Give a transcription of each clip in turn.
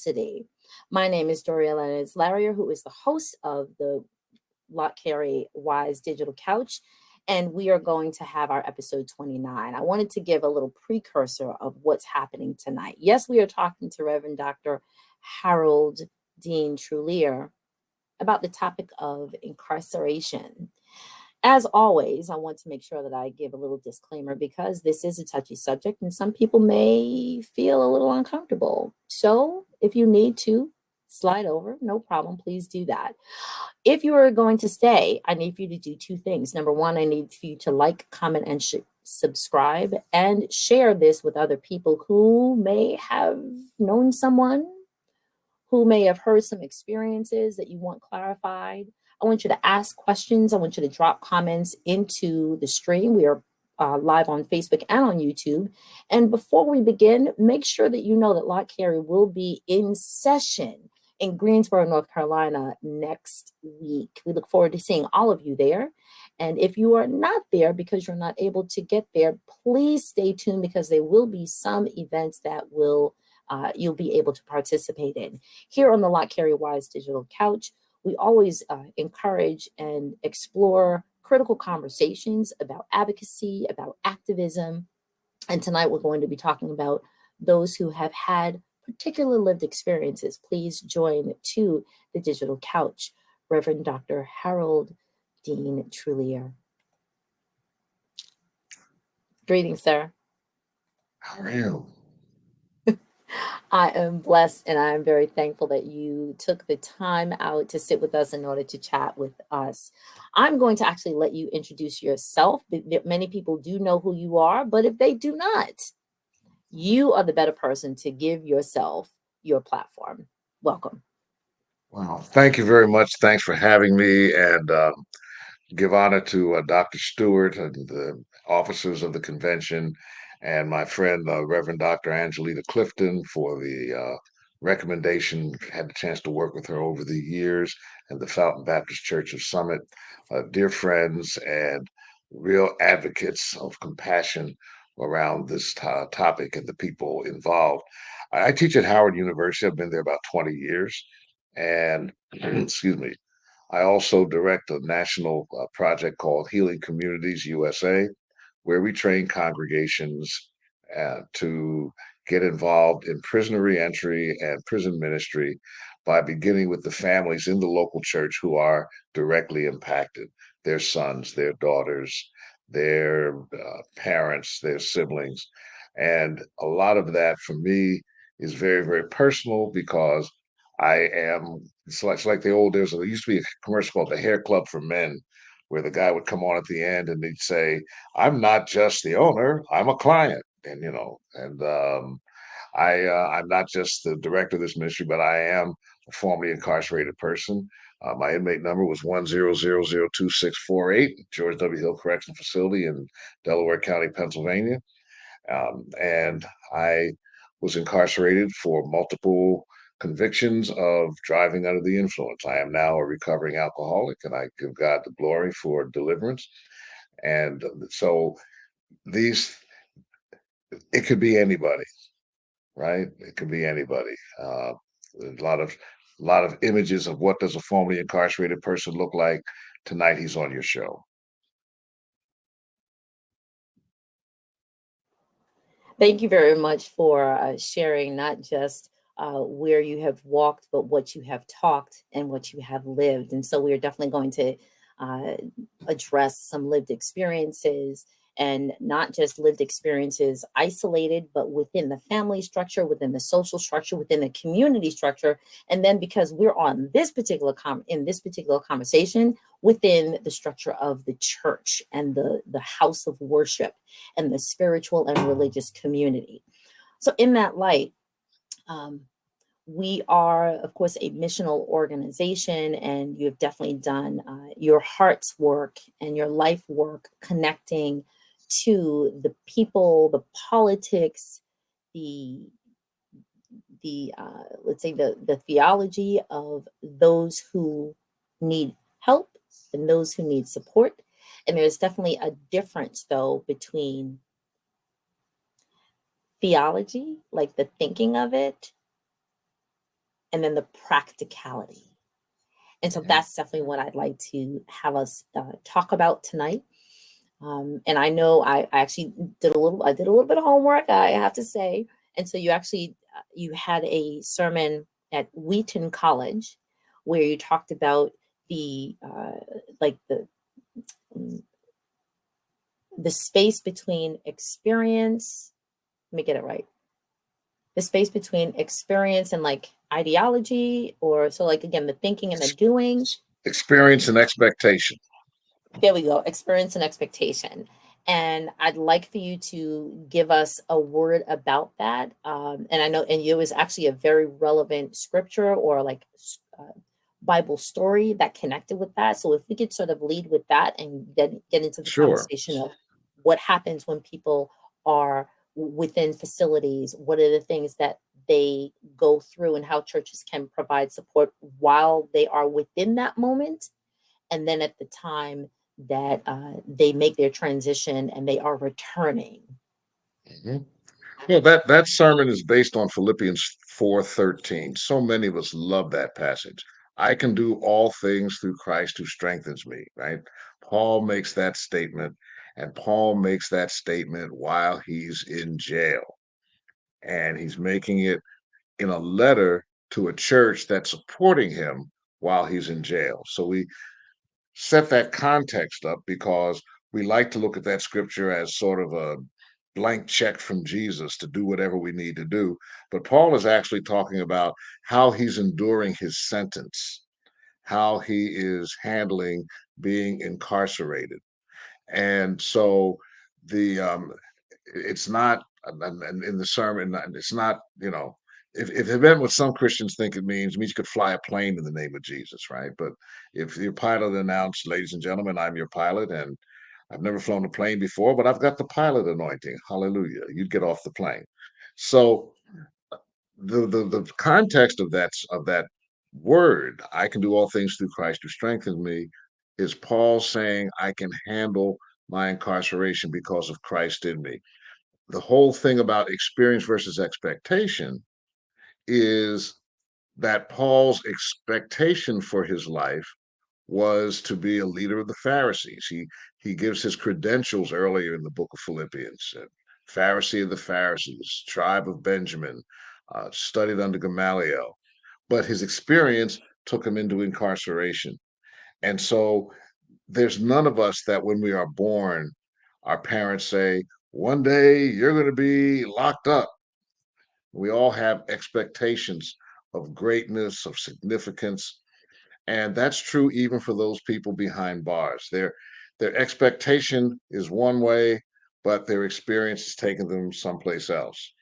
authenticity. My name is Doriel, and it's Larrier, who is the host of the Lott Carey Wise Digital Couch. And we are going to have our episode 29. I wanted to give a little precursor of what's happening tonight. Yes, we are talking to Reverend Dr. Harold Dean Trulear about the topic of incarceration. As always, I want to make sure that I give a little disclaimer because this is a touchy subject and some people may feel a little uncomfortable. So if you need to slide over, no problem, please do that. If you are going to stay, I need for you to do two things. Number one, I need for you to like, comment, and subscribe and share this with other people who may have known someone who may have heard some experiences that you want clarified. I want you to ask questions. I want you to drop comments into the stream. We are live on Facebook and on YouTube. And before we begin, make sure that you know that Lott Carey will be in session in Greensboro, North Carolina next week. We look forward to seeing all of you there. And if you are not there because you're not able to get there, please stay tuned because there will be some events that you'll be able to participate in. Here on the Lott Carey Wise Digital Couch, we always encourage and explore critical conversations about advocacy, about activism. And tonight we're going to be talking about those who have had particular lived experiences. Please join to the Digital Couch, Reverend Dr. Harold Dean Trulear. Greetings, sir. How are you? I am blessed and I am very thankful that you took the time out to sit with us in order to chat with us. I'm going to actually let you introduce yourself. Many people do know who you are, but if they do not, you are the better person to give yourself your platform. Welcome. Wow. Thank you very much. Thanks for having me, and give honor to Dr. Stewart and the officers of the convention, and my friend Reverend Dr. Angelita Clifton for the recommendation. Had the chance to work with her over the years, and the Fountain Baptist Church of Summit. Dear friends and real advocates of compassion around this topic and the people involved. I teach at Howard University. I've been there about 20 years. And excuse me, I also direct a national project called Healing Communities USA, where we train congregations to get involved in prisoner reentry and prison ministry by beginning with the families in the local church who are directly impacted, their sons, their daughters, their parents, their siblings. And a lot of that for me is very, very personal because it's like the old days. There used to be a commercial called the Hair Club for Men, where the guy would come on at the end and he'd say, "I'm not just the owner, I'm a client." And I'm not just the director of this ministry, but I am a formerly incarcerated person. My inmate number was 1000268, George W. Hill Correctional Facility in Delaware County, Pennsylvania. And I was incarcerated for multiple convictions of driving under the influence. I am now a recovering alcoholic, and I give God the glory for deliverance. And so these, it could be anybody, right? It could be anybody. A lot of images of what does a formerly incarcerated person look like. Tonight, he's on your show. Thank you very much for sharing not just where you have walked, but what you have talked and what you have lived. And so we are definitely going to address some lived experiences and not just lived experiences isolated, but within the family structure, within the social structure, within the community structure. And then because we're on this particular in this particular conversation within the structure of the church and the house of worship and the spiritual and religious community. So in that light, we are, of course, a missional organization, and you have definitely done your heart's work and your life work connecting to the people, the politics, the let's say the theology of those who need help and those who need support. And there's definitely a difference, though, between theology, like the thinking of it, and then the practicality. And so Mhm. that's definitely what I'd like to have us talk about tonight. And I know I actually I did a little bit of homework, I have to say. And so you actually you had a sermon at Wheaton College where you talked about the like mm, the space between experience. Let me get it right. The space between experience and like ideology, or so like again the thinking and the Ex- doing. Experience and expectation. There we go. Experience and expectation. And I'd like for you to give us a word about that. And I know, and it was actually a very relevant scripture or like Bible story that connected with that. So if we could sort of lead with that and get into the Sure. conversation of what happens when people are within facilities, what are the things that they go through and how churches can provide support while they are within that moment, and then at the time that they make their transition and they are returning. Mhm. Well, that sermon is based on Philippians 4:13. So many of us love that passage. I can do all things through Christ who strengthens me, right? Paul makes that statement, and Paul makes that statement while he's in jail. And he's making it in a letter to a church that's supporting him while he's in jail. So we set that context up because we like to look at that scripture as sort of a blank check from Jesus to do whatever we need to do. But Paul is actually talking about how he's enduring his sentence, how he is handling being incarcerated. And so the it's not and in the sermon, it's not, if it meant what some Christians think it means you could fly a plane in the name of Jesus, right? But if your pilot announced, ladies and gentlemen, I'm your pilot, and I've never flown a plane before, but I've got the pilot anointing, hallelujah, you'd get off the plane. So the context of that word, I can do all things through Christ who strengthens me, is Paul saying I can handle my incarceration because of Christ in me. The whole thing about experience versus expectation is that Paul's expectation for his life was to be a leader of the Pharisees. He gives his credentials earlier in the book of Philippians. Pharisee of the Pharisees, tribe of Benjamin, studied under Gamaliel. But his experience took him into incarceration. And so there's none of us that when we are born, our parents say, one day you're going to be locked up. We all have expectations of greatness, of significance, and that's true even for those people behind bars. Their expectation is one way, but their experience is taking them someplace else.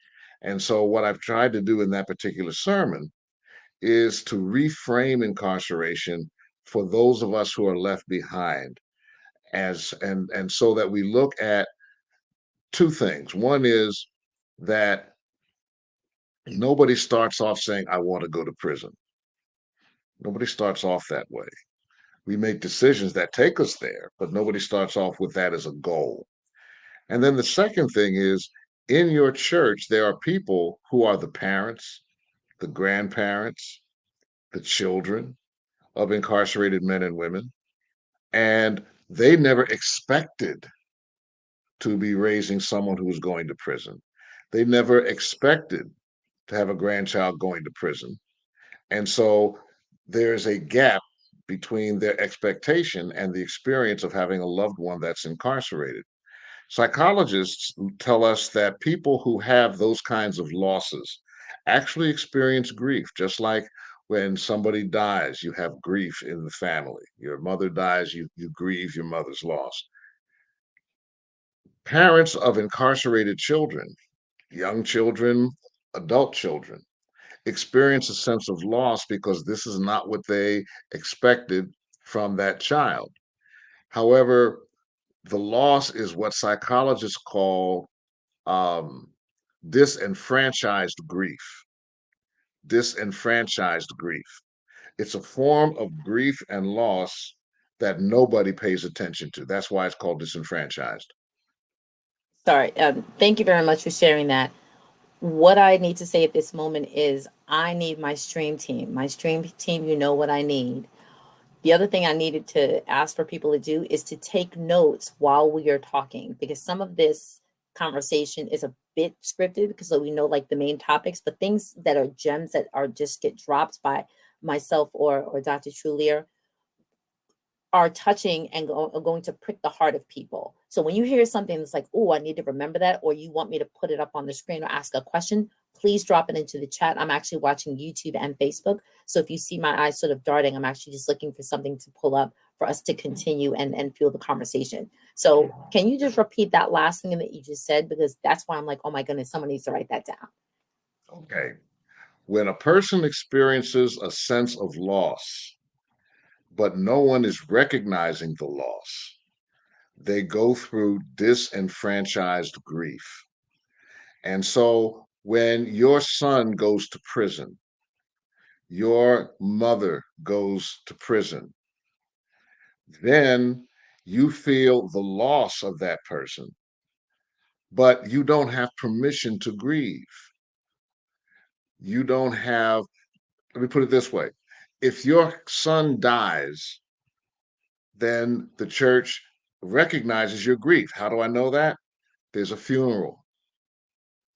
And so what I've tried to do in that particular sermon is to reframe incarceration for those of us who are left behind, as and so that we look at two things. One is that nobody starts off saying, I want to go to prison. Nobody starts off that way. We make decisions that take us there, but nobody starts off with that as a goal. And then the second thing is, in your church, there are people who are the parents, the grandparents, the children of incarcerated men and women, and they never expected to be raising someone who was going to prison. They never expected to have a grandchild going to prison. And so there's a gap between their expectation and the experience of having a loved one that's incarcerated. Psychologists tell us that people who have those kinds of losses actually experience grief, just like when somebody dies, you have grief in the family. Your mother dies, you grieve your mother's loss. Parents of incarcerated children, young children, adult children, experience a sense of loss because this is not what they expected from that child. However, the loss is what psychologists call um, disenfranchised grief. Disenfranchised grief. It's a form of grief and loss that nobody pays attention to. That's why it's called disenfranchised. Sorry. Thank you very much for sharing that. What I need to say at this moment is I need my stream team. My stream team, you know what I need. The other thing I needed to ask for people to do is to take notes while we are talking, because some of this conversation is a bit scripted because so we know like the main topics, but things that are gems that are just get dropped by myself or Dr. Trulear are touching and are going to prick the heart of people. So when you hear something that's like, oh, I need to remember that, or you want me to put it up on the screen or ask a question, please drop it into the chat. I'm actually watching YouTube and Facebook. So if you see my eyes sort of darting, I'm actually just looking for something to pull up for us to continue and fuel the conversation. So can you just repeat that last thing that you just said? Because that's why I'm like, oh my goodness, someone needs to write that down. Okay. When a person experiences a sense of loss, but no one is recognizing the loss, they go through disenfranchised grief. And so when your son goes to prison, your mother goes to prison, then you feel the loss of that person, but you don't have permission to grieve. You don't have, let me put it this way, if your son dies, then the church recognizes your grief. How do I know that? There's a funeral,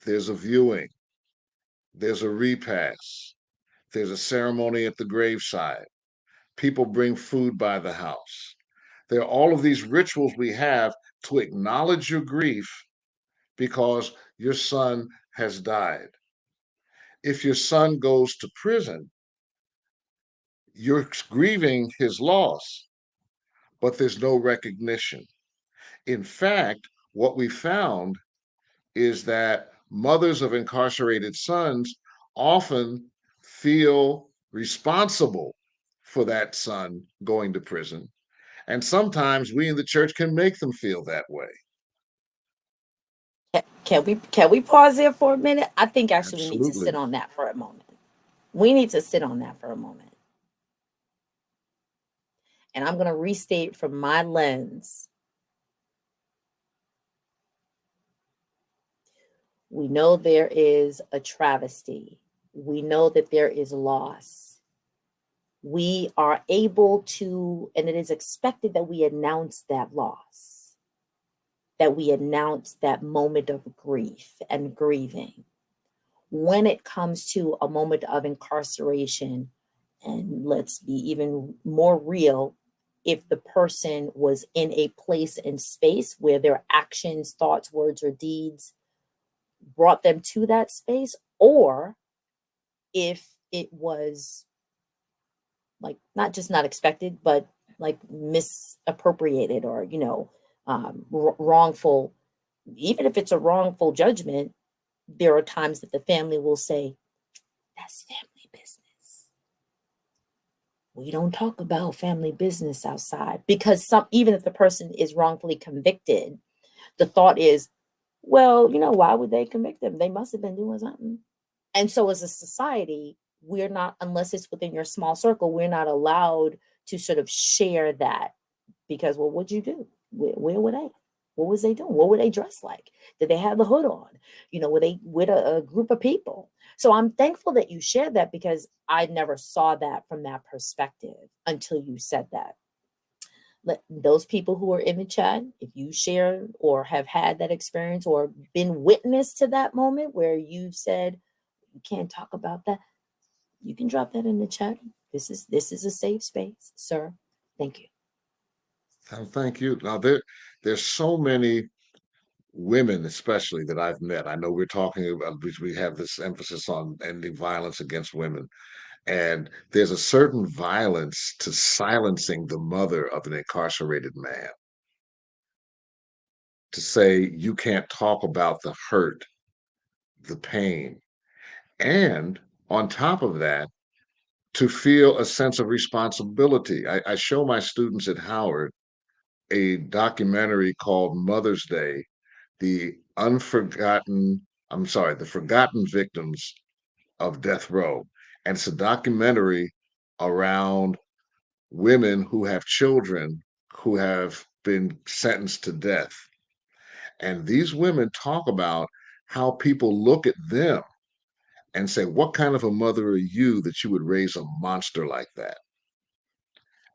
there's a viewing, there's a repast, there's a ceremony at the graveside. People bring food by the house. There are all of these rituals we have to acknowledge your grief because your son has died. If your son goes to prison, you're grieving his loss, but there's no recognition. In fact, what we found is that mothers of incarcerated sons often feel responsible for that son going to prison. And sometimes we in the church can make them feel that way. Can we pause there for a minute? I think actually we need to sit Absolutely. on that for a moment. We need to sit on that for a moment. And I'm going to restate from my lens. We know there is a travesty. We know that there is loss. We are able to, and it is expected that we announce that loss, that we announce that moment of grief and grieving. When it comes to a moment of incarceration, and let's be even more real, if the person was in a place and space where their actions, thoughts, words, or deeds brought them to that space, or if it was like not just not expected, but like misappropriated or, wrongful, even if it's a wrongful judgment, there are times that the family will say, that's family business. We don't talk about family business outside because even if the person is wrongfully convicted, the thought is, well, why would they convict them? They must have been doing something. And so as a society, we're not, unless it's within your small circle, we're not allowed to sort of share that because, well, what'd you do? Where were they? What was they doing? What were they dressed like? Did they have the hood on? Were they with a group of people? So I'm thankful that you shared that because I never saw that from that perspective until you said that. Let those people who are in the chat, if you share or have had that experience or been witness to that moment where you've said, you can't talk about that, you can drop that in the chat. This is a safe space, sir. Thank you. Thank you. Now there's so many women, especially that I've met. I know we're talking about we have this emphasis on ending violence against women, and there's a certain violence to silencing the mother of an incarcerated man. To say you can't talk about the hurt, the pain, and on top of that, to feel a sense of responsibility. I show my students at Howard a documentary called Mother's Day, the Forgotten Victims of Death Row. And it's a documentary around women who have children who have been sentenced to death. And these women talk about how people look at them and say, what kind of a mother are you that you would raise a monster like that?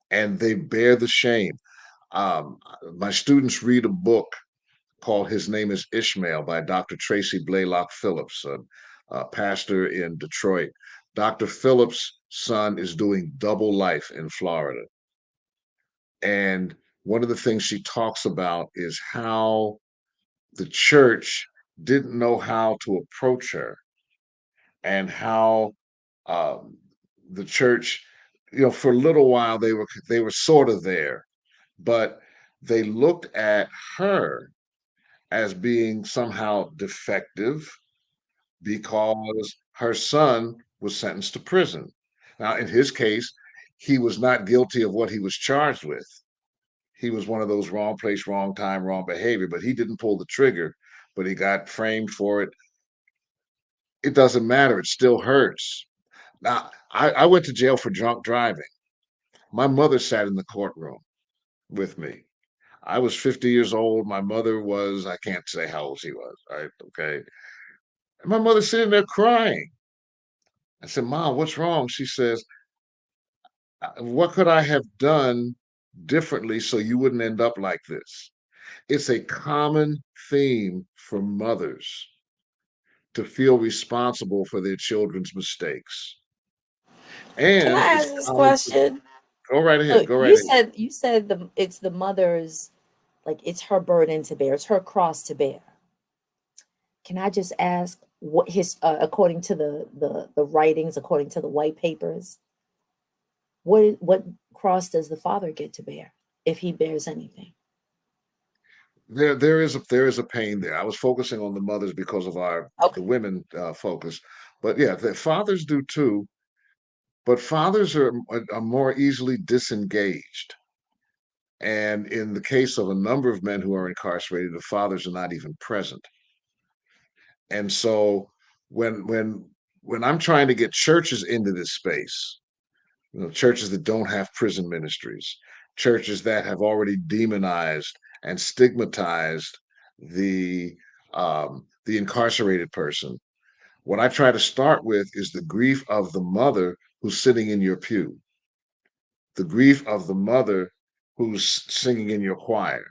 And they bear the shame. Um, my students read a book called His Name is Ishmael by Dr. Tracy Blaylock Phillips, a pastor in Detroit. Dr. Phillips' son is doing double life in Florida. And one of the things she talks about is how the church didn't know how to approach her, and how um, the church, for a little while they were sort of there, but they looked at her as being somehow defective because her son was sentenced to prison. Now, in his case, he was not guilty of what he was charged with. He was one of those wrong place, wrong time, wrong behavior, but he didn't pull the trigger, but he got framed for it. It doesn't matter. It still hurts. Now, I went to jail for drunk driving. My mother sat in the courtroom with me. I was 50 years old. My mother was, I can't say how old she was, right? Okay. And my mother sitting there crying. I said, Mom, what's wrong? She says, what could I have done differently so you wouldn't end up like this? It's a common theme for mothers to feel responsible for their children's mistakes. Can And I it's ask this common for, question? go right ahead, So go right you ahead. said it's the mother's, like it's her burden to bear, it's her cross to bear. Can I just ask what his according to the writings, according to the white papers, what cross does the father get to bear if he bears anything? There is a pain there. I was focusing on the mothers because of the Okay. women focus, but yeah, the fathers do too. But fathers are more easily disengaged. And in the case of a number of men who are incarcerated, the fathers are not even present. And so when when when I'm trying to get churches into this space, churches that don't have prison ministries, churches that have already demonized and stigmatized the incarcerated person, what I try to start with is the grief of the mother who's sitting in your pew, the grief of the mother who's singing in your choir,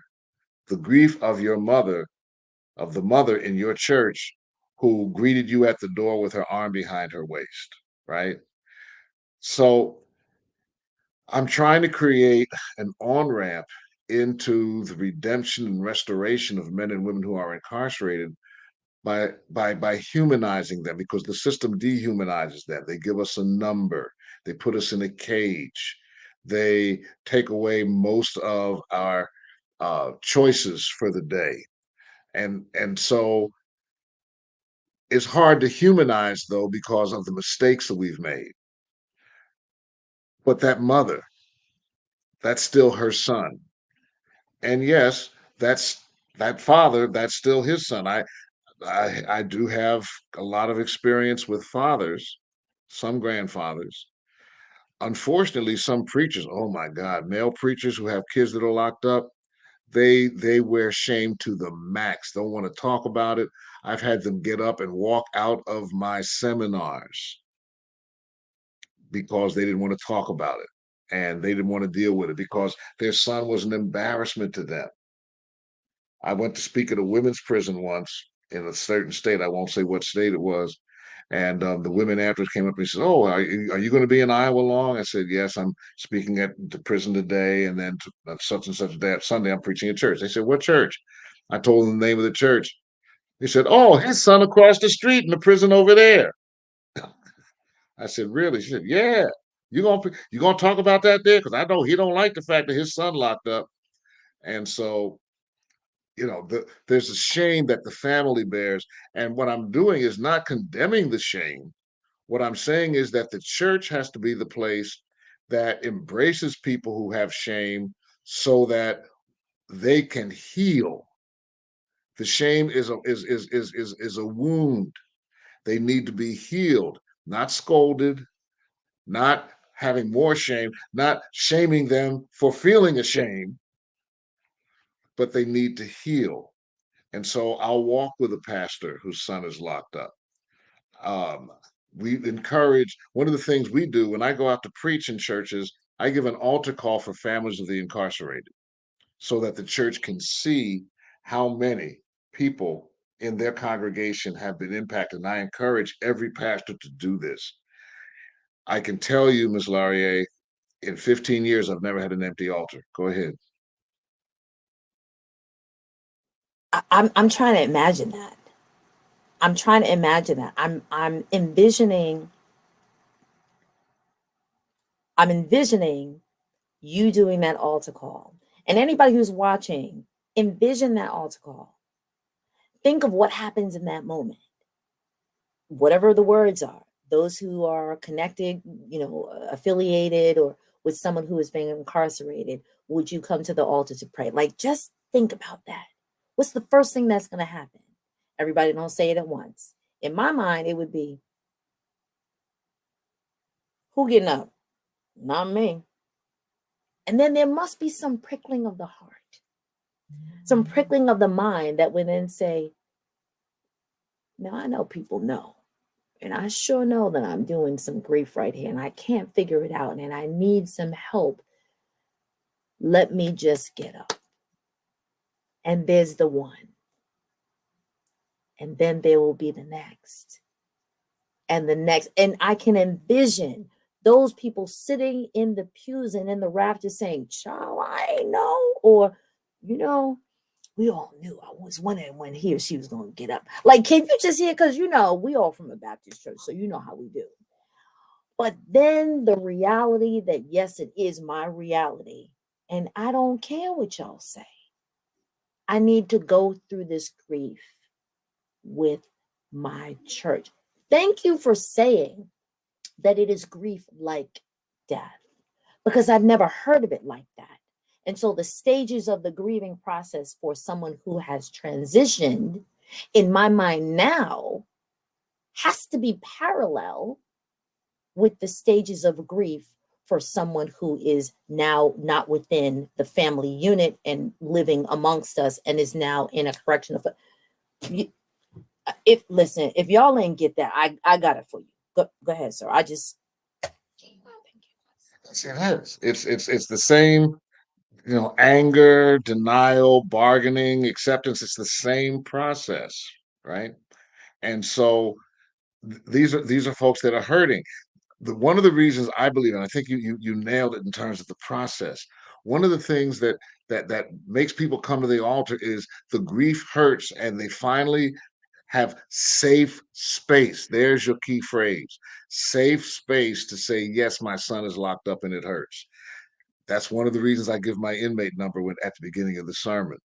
the grief of the mother in your church who greeted you at the door with her arm behind her waist, right? So I'm trying to create an on ramp into the redemption and restoration of men and women who are incarcerated by humanizing them, because the system dehumanizes them. They give us a number, they put us in a cage, they take away most of our choices for the day, and so it's hard to humanize though because of the mistakes that we've made. But that mother, that's still her son, and yes, that's that father, that's still his son. I do have a lot of experience with fathers, some grandfathers. Unfortunately, some preachers, oh my God, male preachers who have kids that are locked up, they wear shame to the max. Don't want to talk about it. I've had them get up and walk out of my seminars because they didn't want to talk about it and they didn't want to deal with it because their son was an embarrassment to them. I went to speak at a women's prison once in a certain state. I won't say what state it was. And the women afterwards came up and said, "Oh, are you going to be in Iowa long?" I said, "Yes, I'm speaking at the prison today, and then such and such a day, Sunday, I'm preaching at church." They said, "What church?" I told them the name of the church. They said, "Oh, his son across the street in the prison over there." I said, "Really?" She said, "Yeah. You gonna talk about that there? Because I know he don't like the fact that his son locked up." And so there's a shame that the family bears. And what I'm doing is not condemning the shame. What I'm saying is that the church has to be the place that embraces people who have shame so that they can heal. The shame is a wound. They need to be healed, not scolded, not having more shame, not shaming them for feeling ashamed, but they need to heal. And so I'll walk with a pastor whose son is locked up. Um, we encourage, one of the things we do when I go out to preach in churches, I give an altar call for families of the incarcerated so that the church can see how many people in their congregation have been impacted. And I encourage every pastor to do this. I can tell you, Ms. Laurier, in 15 years, I've never had an empty altar. Go ahead. I'm trying to imagine that. I'm trying to imagine that. I'm envisioning you doing that altar call. And anybody who's watching, envision that altar call. Think of what happens in that moment. Whatever the words are, those who are connected, affiliated or with someone who is being incarcerated, would you come to the altar to pray? Like, just think about that. What's the first thing that's going to happen? Everybody don't say it at once. In my mind, it would be, who getting up? Not me. And then there must be some prickling of the heart, some prickling of the mind that would then say, now I know people know. And I sure know that I'm doing some grief right here and I can't figure it out and I need some help. Let me just get up. And there's the one. And then there will be the next. And the next. And I can envision those people sitting in the pews and in the rafters saying, child, I know. Or, we all knew. I was wondering when he or she was going to get up. Like, can you just hear? Because, we all from a Baptist church, so you know how we do. But then the reality that, yes, it is my reality. And I don't care what y'all say. I need to go through this grief with my church. Thank you for saying that it is grief like death, because I've never heard of it like that. And so the stages of the grieving process for someone who has transitioned, in my mind now, has to be parallel with the stages of grief for someone who is now not within the family unit and living amongst us and is now in a correctional. If y'all ain't get that, I got it for you. Go ahead, sir. It's the same, anger, denial, bargaining, acceptance. It's the same process, right? And so these are folks that are hurting. One of the reasons I believe, and I think you nailed it in terms of the process. One of the things that makes people come to the altar is the grief hurts, and they finally have safe space. There's your key phrase: safe space to say, yes, my son is locked up and it hurts. That's one of the reasons I give my inmate number at the beginning of the sermon,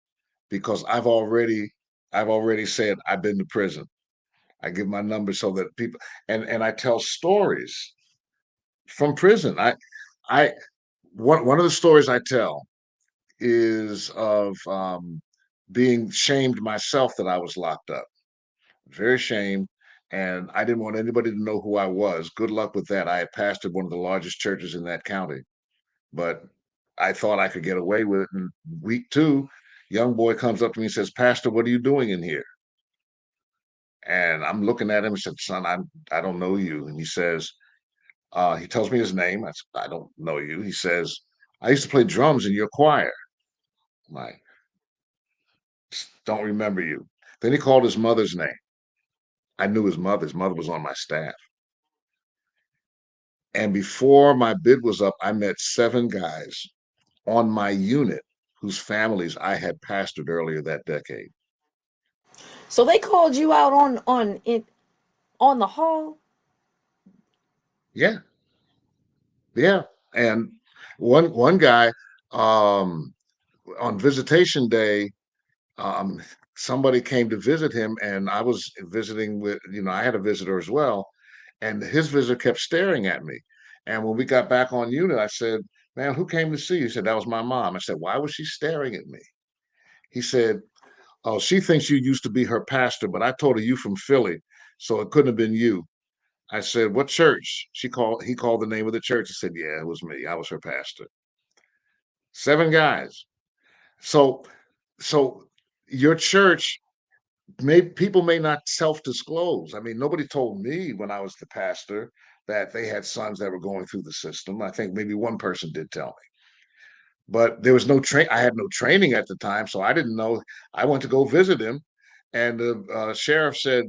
because I've already said I've been to prison. I give my number so that people, and I tell stories from prison. I one of the stories I tell is of being shamed myself that I was locked up, very ashamed, and I didn't want anybody to know who I was. Good luck with that. I had pastored one of the largest churches in that county, but I thought I could get away with it. And week two, young boy comes up to me and says, "Pastor, what are you doing in here?" And I'm looking at him and said, "Son, I don't know you." And he says, he tells me his name. I don't know you. He says, "I used to play drums in your choir." I'm like, don't remember you. Then he called his mother's name. I knew his mother. His mother was on my staff. And before my bid was up, I met 7 guys on my unit whose families I had pastored earlier that decade. So they called you out on the hall. Yeah, yeah. And one guy, um, on visitation day, um, somebody came to visit him, and I was visiting with, I had a visitor as well, and his visitor kept staring at me. And when we got back on unit, I said, "Man, who came to see you?" He said, "That was my mom." I said, "Why was she staring at me?" He said, "Oh, she thinks you used to be her pastor, but I told her you from Philly, so it couldn't have been you." I said, "What church?" He called the name of the church. I said, "Yeah, it was me. I was her pastor." 7 guys. So, so your church people may not self-disclose. I mean, nobody told me when I was the pastor that they had sons that were going through the system. I think maybe one person did tell me, but there was no train. I had no training at the time, so I didn't know. I went to go visit him, and the sheriff said,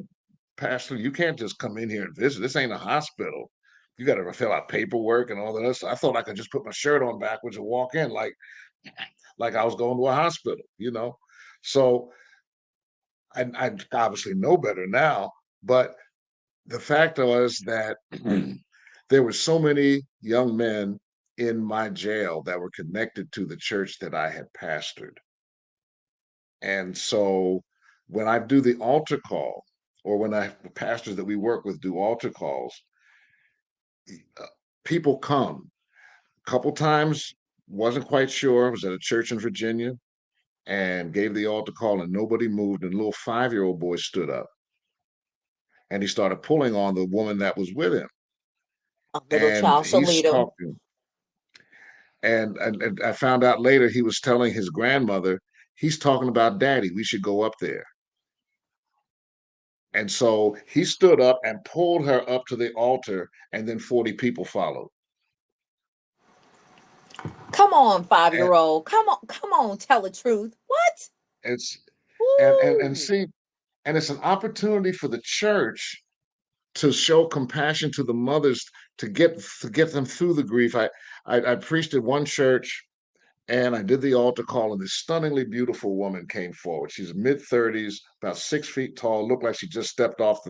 "Pastor, you can't just come in here and visit. This ain't a hospital. You got to fill out paperwork and all that." I thought I could just put my shirt on backwards and walk in like I was going to a hospital, you know. So I obviously know better now, but the fact was that there were so many young men in my jail that were connected to the church that I had pastored. And so when I do the altar call, or when the pastors that we work with do altar calls, uh, people come. A couple times, wasn't quite sure. I was at a church in Virginia and gave the altar call, and nobody moved. And a little 5-year-old boy stood up and he started pulling on the woman that was with him. A little And child shall he's lead him. talking. And I found out later he was telling his grandmother, he's talking about daddy. We should go up there. And so he stood up and pulled her up to the altar, and then 40 people followed. Come on, And 5-year-old. Come on, tell the truth. What? it's and Woo! see, and it's an opportunity for the church to show compassion to the mothers to get them through the grief. I preached at one church and I did the altar call, and this stunningly beautiful woman came forward. She's mid-30s, about 6 feet tall, looked like she just stepped off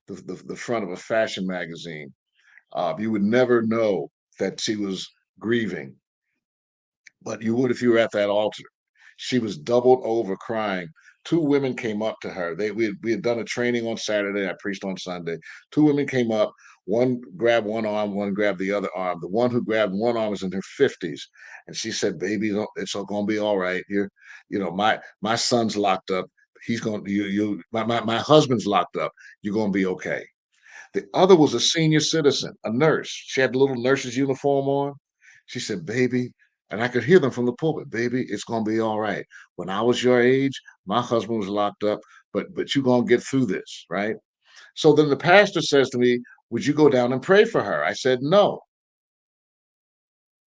the front of a fashion magazine. You would never know that she was grieving, but you would if you were at that altar. She was doubled over crying. Two women came up to her. We had done a training on Saturday. I preached on Sunday. Two women came up. One grabbed one arm, one grabbed the other arm. The one who grabbed one arm was in her 50s, and she said, "Baby, it's all gonna be all right. My son's locked up. He's going. My husband's locked up. You're gonna be okay." The other was a senior citizen, a nurse. She had a little nurse's uniform on. She said, "Baby," and I could hear them from the pulpit, "Baby, it's gonna be all right. When I was your age, my husband was locked up, but you're gonna get through this, right?" So then the pastor says to me, "Would you go down and pray for her?" I said, "No."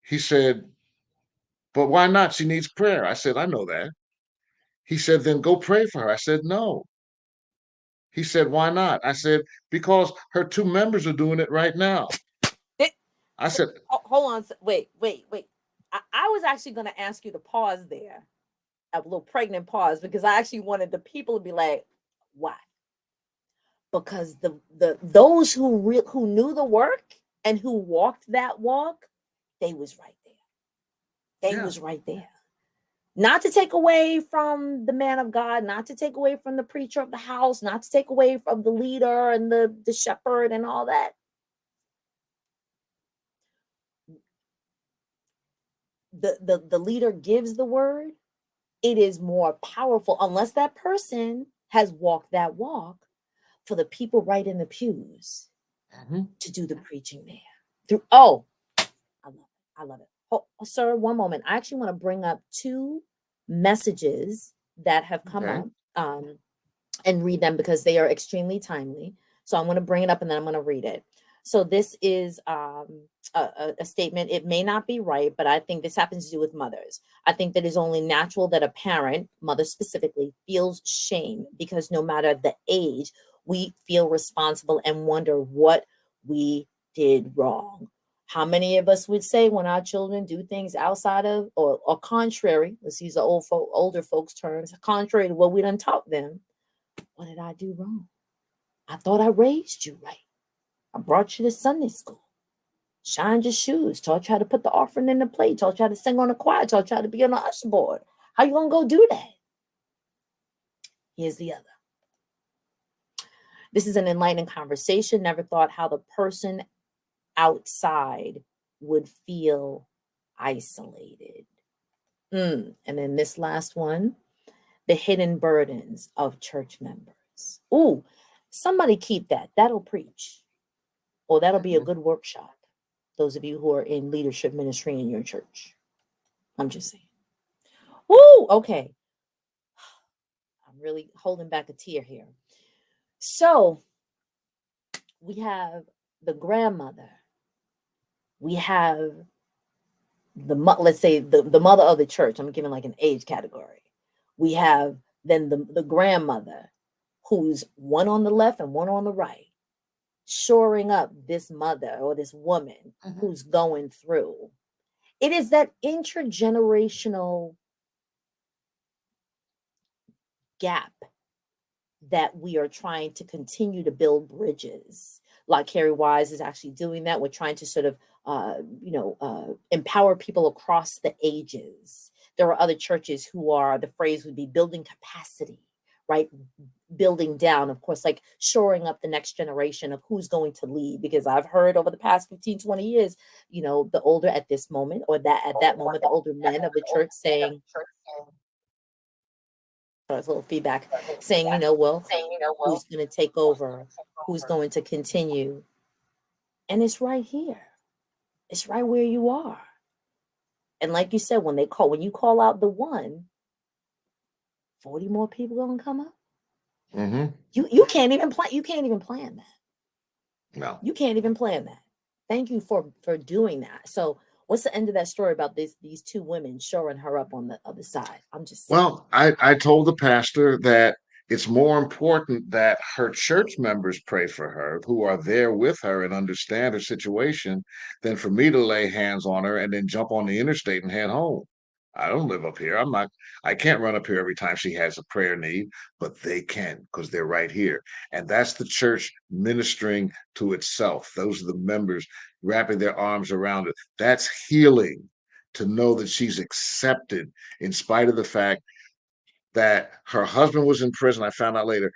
He said, "But why not? She needs prayer." I said, "I know that." He said, "Then go pray for her." I said, "No." He said, "Why not?" I said, "Because her two members are doing it right now." It, I said, hold on. Wait. I was actually going to ask you to pause there, a little pregnant pause, because I actually wanted the people to be like, why? Because the those who knew the work and who walked that walk, they was right there. They "Yeah." was right there. Not to take away from the man of God, not to take away from the preacher of the house, not to take away from the leader and the shepherd and all that. The leader gives the word. It is more powerful unless that person has walked that walk for the people right in the pews Mhm. to do the preaching there. Through I love it. I love it. Sir, one moment. I actually want to bring up two messages that have come Okay. up. And read them because they are extremely timely. So I'm going to bring it up and then I'm going to read it. So this is a statement. It may not be right, but I think this happens to do with mothers. I think that it's only natural that a parent, mother specifically, feels shame because no matter the age, we feel responsible and wonder what we did wrong. How many of us would say when our children do things outside of or contrary, let's use the older folks' terms, contrary to what we done taught them, what did I do wrong? I thought I raised you right. I brought you to Sunday school, shined your shoes, taught you how to put the offering in the plate, taught you how to sing on the choir, taught you how to be on the usher board. How you gonna go do that? Here's the other. This is an enlightening conversation. Never thought how the person outside would feel isolated. And then this last one, the hidden burdens of church members. Ooh, somebody keep that. That'll preach. Or that'll be a Mhm. good workshop. Those of you who are in leadership ministry in your church. I'm just saying. Woo! Okay. really holding back a tear here. So we have the grandmother, we have let's say the mother of the church. I'm giving like an age category. We have then the grandmother, who's one on the left and one on the right, shoring up this mother or this woman who's going through. It is that intergenerational gap that we are trying to continue to build bridges. Like Carey Wise is actually doing that. We're trying to sort of, empower people across the ages. There are other churches who are, the phrase would be building capacity, right? Building down, of course, like shoring up the next generation of who's going to lead. Because I've heard over the past 15, 20 years, the older at this moment, or that at that moment, the older men of the church saying, there's a little feedback, saying, well, who's going to take over? Who's going to continue? And it's right here. It's right where you are. And like you said, when you call out the one, 40 more people gonna come up. You can't even plan that. No. You can't even plan that. Thank you for doing that. So what's the end of that story about these two women shoring her up on the other side? Well, I told the pastor that it's more important that her church members pray for her, who are there with her and understand her situation, than for me to lay hands on her and then jump on the interstate and head home. I don't live up here. I can't run up here every time she has a prayer need, but they can, because they're right here. And that's the church ministering to itself. Those are the members wrapping their arms around it. That's healing, to know that she's accepted in spite of the fact that her husband was in prison. I found out later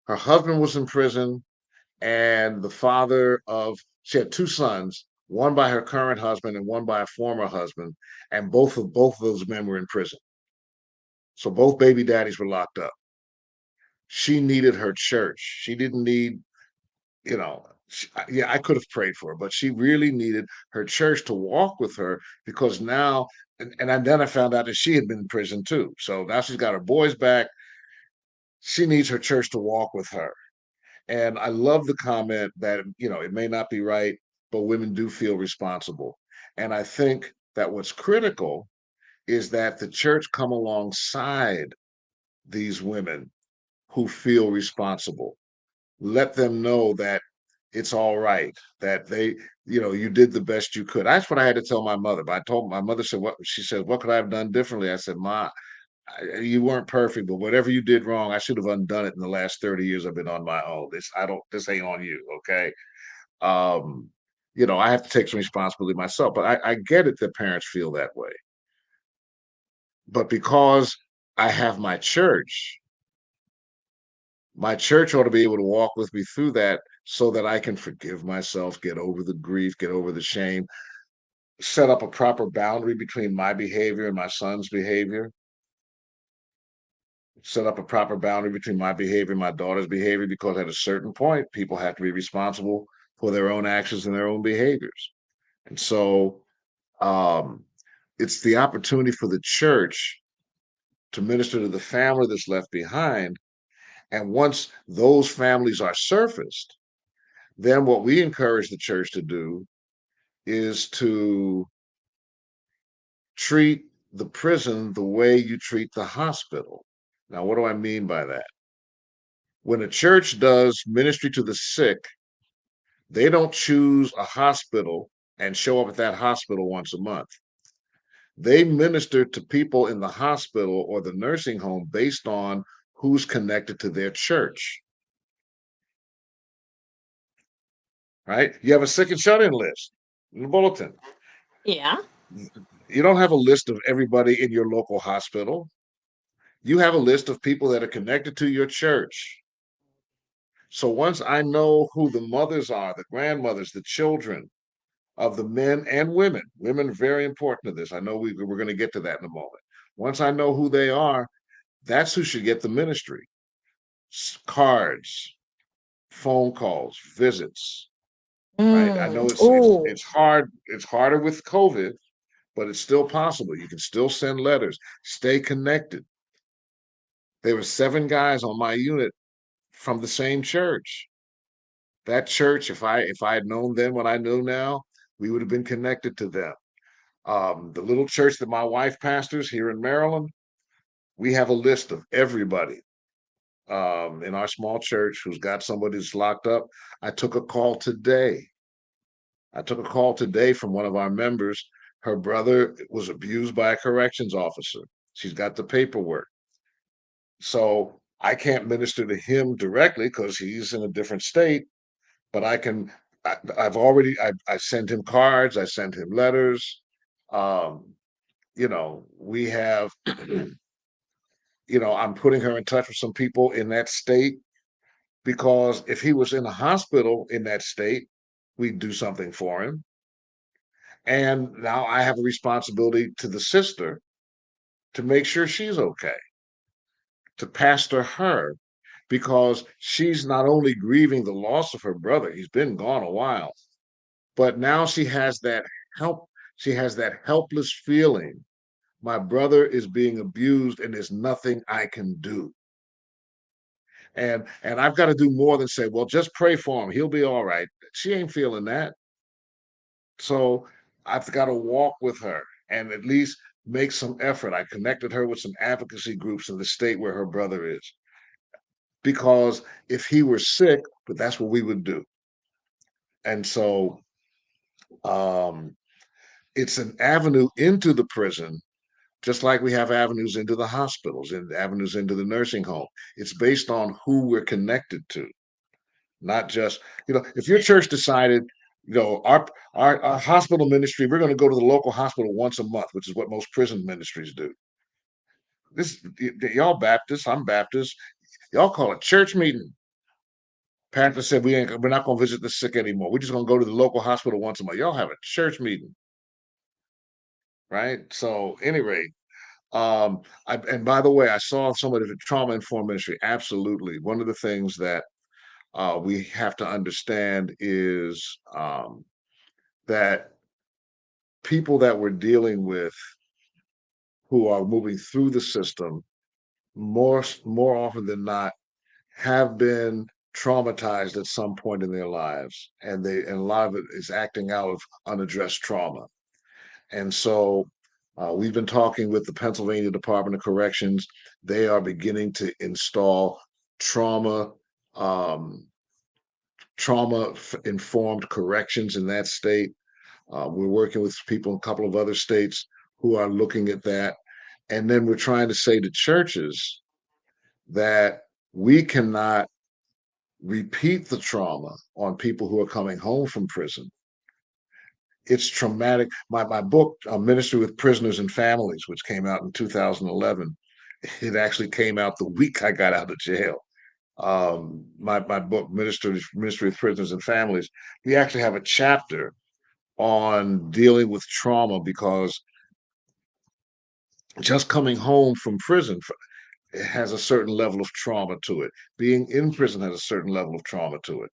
her husband was in prison, and the father of, she had two sons, one by her current husband and one by a former husband, and both of those men were in prison. So both baby daddies were locked up. She needed her church. She didn't need, yeah, I could have prayed for her, but she really needed her church to walk with her, because now, and then I found out that she had been in prison too. So now she's got her boys back. She needs her church to walk with her. And I love the comment that, it may not be right, but women do feel responsible. And I think that what's critical is that the church come alongside these women who feel responsible. Let them know that it's all right, that you did the best you could. That's what I had to tell my mother. But I told my mother, said, what she said, what could I have done differently? I said, Ma, you weren't perfect, but whatever you did wrong, I should have undone it in the last 30 years I've been on my own. This ain't on you. Okay. Um, I have to take some responsibility myself, but I get it that parents feel that way. But because I have my church ought to be able to walk with me through that, so that I can forgive myself, get over the grief, get over the shame, set up a proper boundary between my behavior and my son's behavior, set up a proper boundary between my behavior and my daughter's behavior, because at a certain point, people have to be responsible for their own actions and their own behaviors. And so it's the opportunity for the church to minister to the family that's left behind. And once those families are surfaced, then what we encourage the church to do is to treat the prison the way you treat the hospital. Now, what do I mean by that? When a church does ministry to the sick, they don't choose a hospital and show up at that hospital once a month. They minister to people in the hospital or the nursing home based on who's connected to their church. Right? You have a sick and shut-in list in the bulletin. Yeah. You don't have a list of everybody in your local hospital. You have a list of people that are connected to your church. So once I know who the mothers are, the grandmothers, the children of the men and women are very important to this. I know we're going to get to that in a moment. Once I know who they are, that's who should get the ministry. Cards, phone calls, visits. Right? I know it's hard. It's harder with COVID, but it's still possible. You can still send letters. Stay connected. There were 7 guys on my unit from the same church. That church, if I had known then what I know now, we would have been connected to them. The little church that my wife pastors here in Maryland, we have a list of everybody in our small church who's got somebody that's locked up. I took a call today. I took a call today from one of our members. Her brother was abused by a corrections officer. She's got the paperwork. So I can't minister to him directly because he's in a different state, but I can. I've already. I sent him cards. I sent him letters. Um, we have. I'm putting her in touch with some people in that state because if he was in a hospital in that state, we'd do something for him. And now I have a responsibility to the sister to make sure she's okay, to pastor her, because she's not only grieving the loss of her brother, he's been gone a while, but now she has that help. She has that helpless feeling. My brother is being abused and there's nothing I can do. And I've got to do more than say, well, just pray for him. He'll be all right. She ain't feeling that. So I've got to walk with her and at least make some effort. I connected her with some advocacy groups in the state where her brother is. Because if he were sick, but that's what we would do. And so um, it's an avenue into the prison, just like we have avenues into the hospitals and avenues into the nursing home. It's based on who we're connected to, not just, if your church decided, our hospital ministry, we're going to go to the local hospital once a month, which is what most prison ministries do. This y'all Baptists, I'm Baptist. Y'all call it church meeting. Pastor said we're not going to visit the sick anymore. We're just going to go to the local hospital once a month. Y'all have a church meeting, right? So, any rate, and by the way, I saw some of the trauma informed ministry. Absolutely, one of the things that we have to understand is that people that we're dealing with who are moving through the system more often than not have been traumatized at some point in their lives, and a lot of it is acting out of unaddressed trauma. And so we've been talking with the Pennsylvania Department of Corrections. They are beginning to install trauma um, trauma informed corrections in that state. We're working with people in a couple of other states who are looking at that. And then we're trying to say to churches that we cannot repeat the trauma on people who are coming home from prison. It's traumatic. My book, Ministry with Prisoners and Families, which came out in 2011, it actually came out the week I got out of jail. My book, Ministry with Prisoners and Families, we actually have a chapter on dealing with trauma because just coming home from prison it has a certain level of trauma to it. Being in prison has a certain level of trauma to it.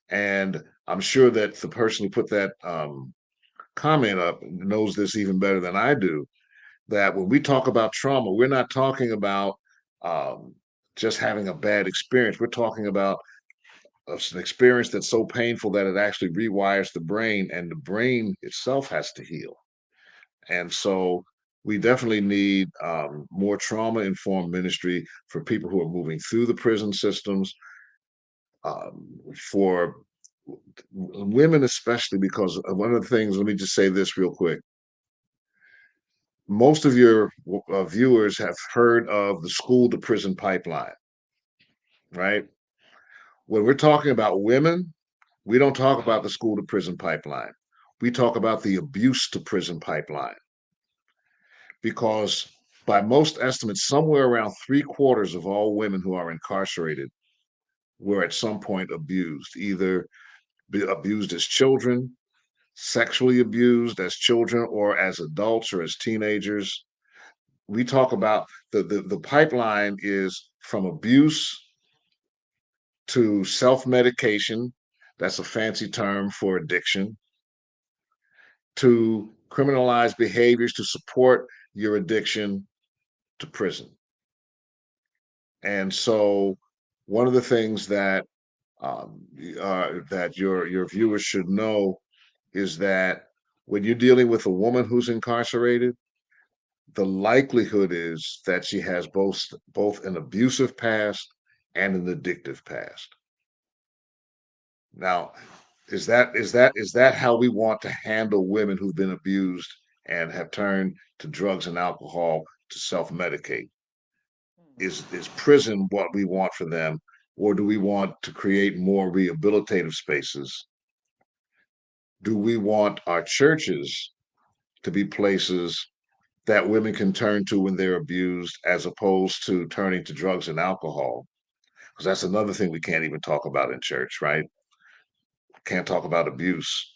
And I'm sure that the person who put that comment up knows this even better than I do, that when we talk about trauma, we're not talking about um, just having a bad experience. We're talking about an experience that's so painful that it actually rewires the brain, and the brain itself has to heal. And so we definitely need more trauma informed ministry for people who are moving through the prison systems, for women, especially because one of the things, let me just say this real quick. Most of your viewers have heard of the school to prison pipeline, right? When we're talking about women, we don't talk about the school to prison pipeline. We talk about the abuse to prison pipeline because, by most estimates, somewhere around 3/4 of all women who are incarcerated were at some point abused, either abused as children, sexually abused as children, or as adults or as teenagers. We talk about the pipeline is from abuse to self-medication. That's a fancy term for addiction, to criminalized behaviors to support your addiction, to prison. And so, one of the things that that your viewers should know is that when you're dealing with a woman who's incarcerated, the likelihood is that she has both an abusive past and an addictive past. Now, is that how we want to handle women who've been abused and have turned to drugs and alcohol to self-medicate? Is prison what we want for them, or do we want to create more rehabilitative spaces? Do we want our churches to be places that women can turn to when they're abused, as opposed to turning to drugs and alcohol? Because that's another thing we can't even talk about in church, right? Can't talk about abuse.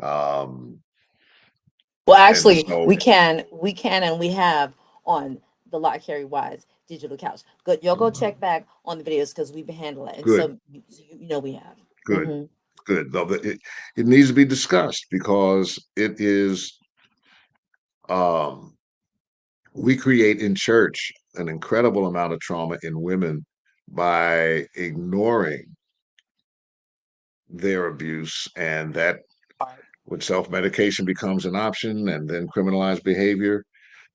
Um, Well, and actually, so, we can, and we have on the Lott Carey Wise digital couch. Good, y'all go check back on the videos because we've been handling it, and good, so you know we have. good, Hmm. good. No, but it needs to be discussed because it is, um, we create in church an incredible amount of trauma in women by ignoring their abuse, and that Right. when self-medication becomes an option and then criminalized behavior,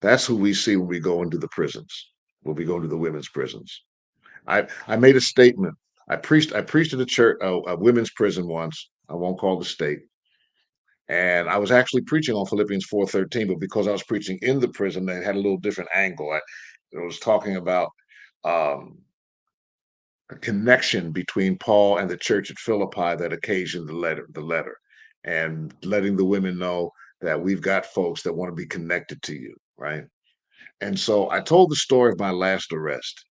that's who we see when we go into the prisons, when we go into the women's prisons. I made a statement. I preached at a church, a women's prison once. I won't call the state. And I was actually preaching on Philippians 4:13, but because I was preaching in the prison, they had a little different angle. I was talking about um, a connection between Paul and the church at Philippi that occasioned the letter, and letting the women know that we've got folks that want to be connected to you, right? And so I told the story of my last arrest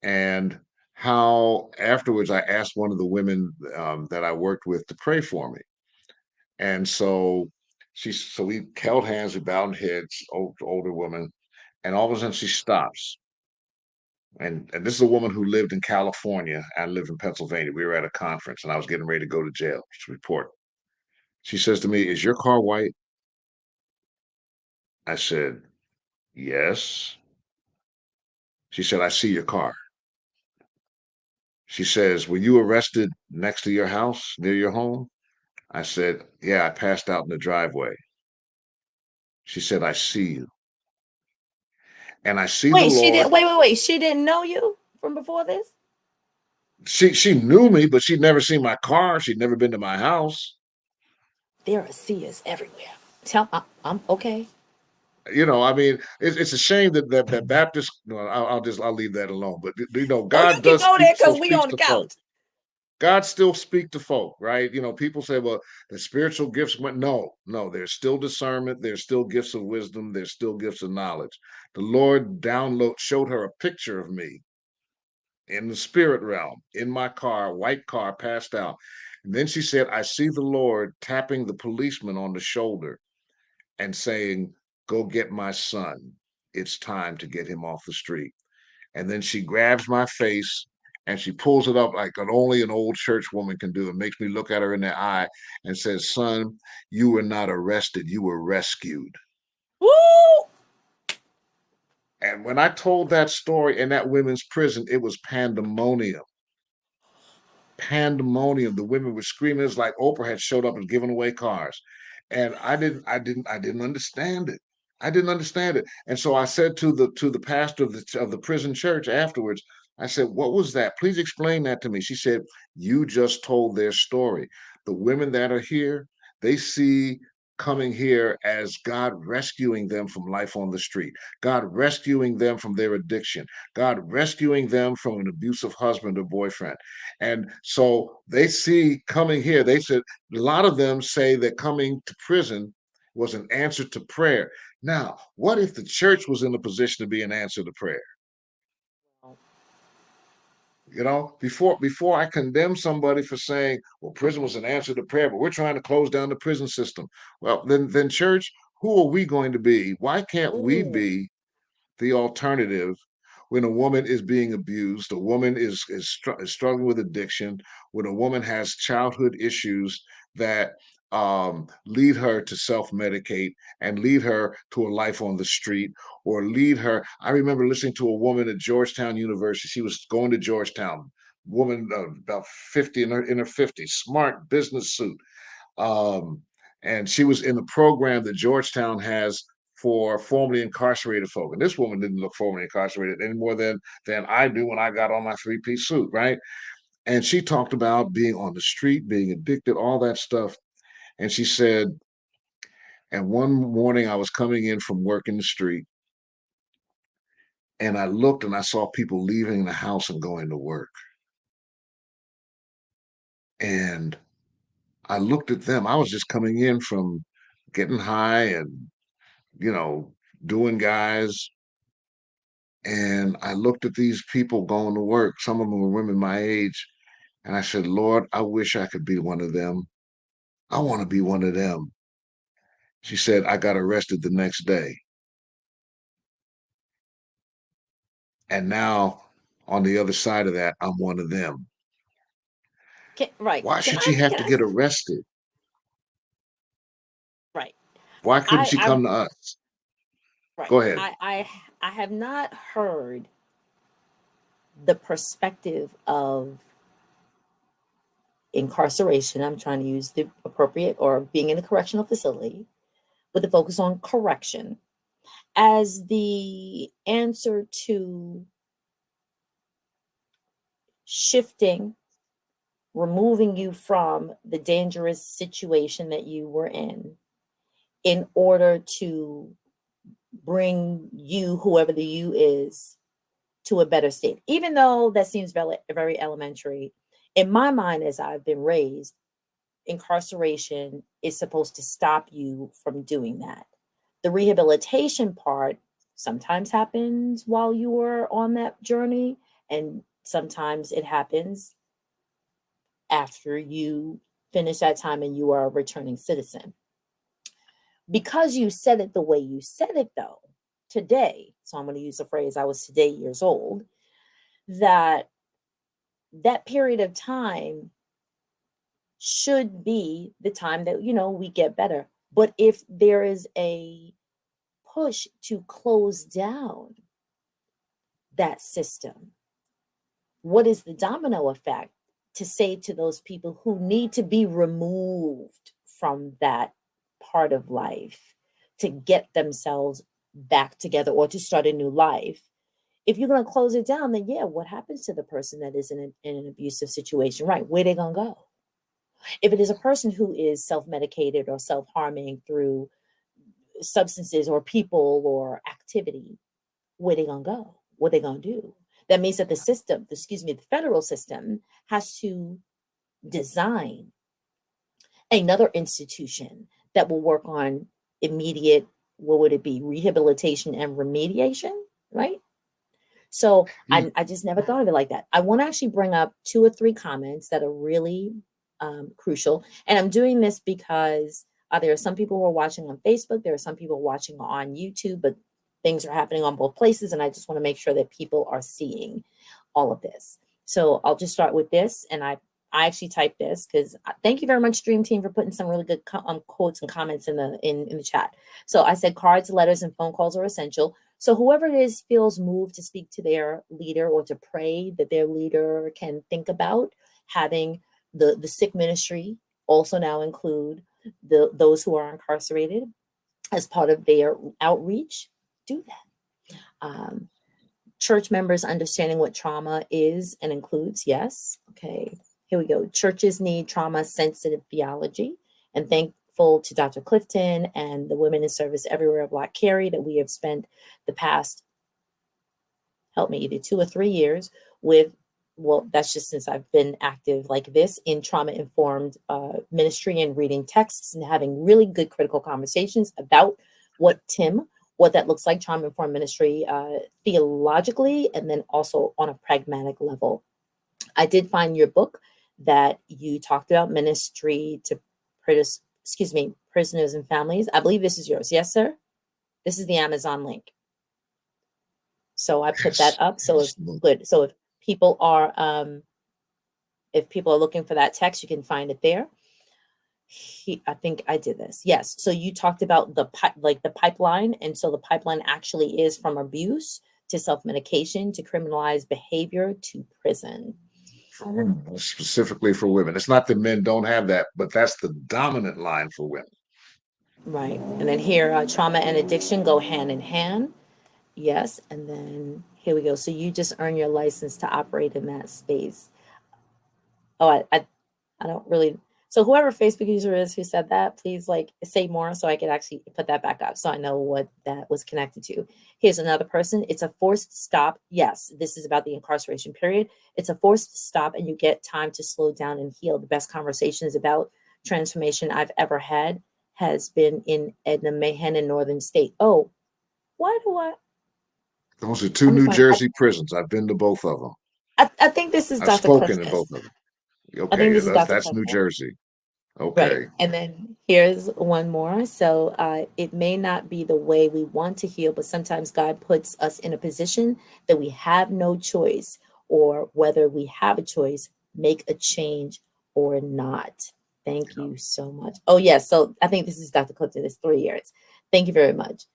and how afterwards I asked one of the women that I worked with to pray for me. And so we held hands, we bowed heads, older woman, and all of a sudden she stops. And this is a woman who lived in California. I lived in Pennsylvania. We were at a conference and I was getting ready to go to jail to report. She says to me, "Is your car white?" I said, "Yes." She said, "I see your car." She says, "Were you arrested next to your house, near your home?" I said, "Yeah, I passed out in the driveway." She said, "I see you." And I see the Wait, she Lord. didn't. Wait. She didn't know you from before this. She knew me, but she'd never seen my car. She'd never been to my house. There are seers everywhere. Tell, I'm okay. I mean, it's a shame that Baptist. No, I'll leave that alone. But Oh, you God can does go speak, there still because we speaks on the to folk. couch. God still speak to folk, right? People say, well, the spiritual gifts went. No, no, there's still discernment. There's still gifts of wisdom. There's still gifts of knowledge. The Lord showed her a picture of me in the spirit realm, in my car, white car, passed out. And then she said, I see the Lord tapping the policeman on the shoulder and saying, "Go get my son. It's time to get him off the street." And then she grabs my face and she pulls it up like only an old church woman can do. It makes me look at her in the eye and says, "Son, you were not arrested, you were rescued." Woo! And when I told that story in that women's prison, it was pandemonium. Pandemonium. The women were screaming. It's like Oprah had showed up and given away cars. And I didn't understand it. I didn't understand it. And so I said to the pastor of the prison church afterwards, I said, "What was that? Please explain that to me." She said, "You just told their story. The women that are here, they see coming here as God rescuing them from life on the street, God rescuing them from their addiction, God rescuing them from an abusive husband or boyfriend. And so they see coming here, they said, a lot of them say that coming to prison was an answer to prayer. Now, what if the church was in a position to be an answer to prayer? Before I condemn somebody for saying, well, prison was an answer to prayer, but we're trying to close down the prison system. Well, then church, who are we going to be? Why can't we Ooh. be the alternative when a woman is being abused, a woman is struggling with addiction, when a woman has childhood issues that lead her to self-medicate and lead her to a life on the street, or lead her. I remember listening to a woman at Georgetown University. She was going to Georgetown, woman about 50 in her 50s, smart business suit. Um, and she was in the program that Georgetown has for formerly incarcerated folk. And this woman didn't look formerly incarcerated any more than I do when I got on my three-piece suit, right? And she talked about being on the street, being addicted, all that stuff. And she said, and one morning I was coming in from work in the street, and I looked and I saw people leaving the house and going to work. And I looked at them. I was just coming in from getting high and, you know, doing guys. And I looked at these people going to work. Some of them were women my age. And I said, Lord, I wish I could be one of them. I want to be one of them. She said, I got arrested the next day. And now on the other side of that, I'm one of them. Right. Why should she have Can to I? get arrested? Right. Why couldn't she I come to us? right. Go ahead. I have not heard the perspective of incarceration. I'm trying to use the appropriate, or being in a correctional facility with a focus on correction as the answer to shifting, removing you from the dangerous situation that you were in order to bring you, whoever the you is, to a better state. Even though that seems very, very elementary, in my mind, as I've been raised, incarceration is supposed to stop you from doing that. The rehabilitation part sometimes happens while you are on that journey, and sometimes it happens after you finish that time and you are a returning citizen. Because you said it the way you said it, though, today, so I'm going to use the phrase I was today years old, that that period of time should be the time that, we get better. But if there is a push to close down that system, what is the domino effect to say to those people who need to be removed from that part of life to get themselves back together or to start a new life? If you're going to close it down, then yeah, what happens to the person that is in an abusive situation, right? Where they going to go? If it is a person who is self-medicated or self-harming through substances or people or activity, where they gonna go? What they gonna do? That means that the federal system has to design another institution that will work on immediate, what would it be, rehabilitation and remediation, right? So I just never thought of it like that. I want to actually bring up 2 or 3 comments that are really crucial. And I'm doing this because there are some people who are watching on Facebook. There are some people watching on YouTube, but things are happening on both places. And I just want to make sure that people are seeing all of this. So I'll just start with this. And I actually typed this because thank you very much, Dream Team, for putting some really good quotes and comments in the chat. So I said cards, letters, and phone calls are essential. So whoever it is feels moved to speak to their leader or to pray that their leader can think about having the sick ministry also now include those who are incarcerated as part of their outreach. Do that. Church members understanding what trauma is and includes. Yes. Okay. Here we go. Churches need trauma sensitive theology, and thankful to Dr. Clifton and the women in service everywhere of Lott Carey that we have spent the past, help me, either 2 or 3 years with, well, that's just since I've been active like this in trauma-informed ministry and reading texts and having really good critical conversations about what that looks like, trauma-informed ministry theologically, and then also on a pragmatic level. I did find your book that you talked about, Ministry to Prisoners and Families. I believe this is yours. Yes, sir? This is the Amazon link. So I put that Yes, up. So if absolutely. good. So people are if people are looking for that text, you can find it there. I think I did this. Yes. So you talked about like the pipeline, and so the pipeline actually is from abuse to self-medication to criminalized behavior to prison. For women, specifically for women. It's not that men don't have that, but that's the dominant line for women. Right. And then here, trauma and addiction go hand in hand. Yes. And then here we go. So you just earn your license to operate in that space. Oh, I don't really. So whoever Facebook user is who said that, please like say more so I could actually put that back up so I know what that was connected to. Here's another person. It's a forced stop. Yes, this is about the incarceration period. It's a forced stop, and you get time to slow down and heal. The best conversations about transformation I've ever had has been in Edna Mayhem in Northern State. Oh, why do I? Those are two Let me New find. Jersey prisons. I've been to both of them. I think this is I've Dr. spoken in Clifton. both of them. I think Okay, this is Dr. that's New Clifton. Jersey. Right. Okay. And then here's one more. So it may not be the way we want to heal, but sometimes God puts us in a position that we have no choice, or whether we have a choice, make a change or not. Thank you so much. Oh, yes. So I think this is Dr. Clifton. It's 3 years. Thank you very much.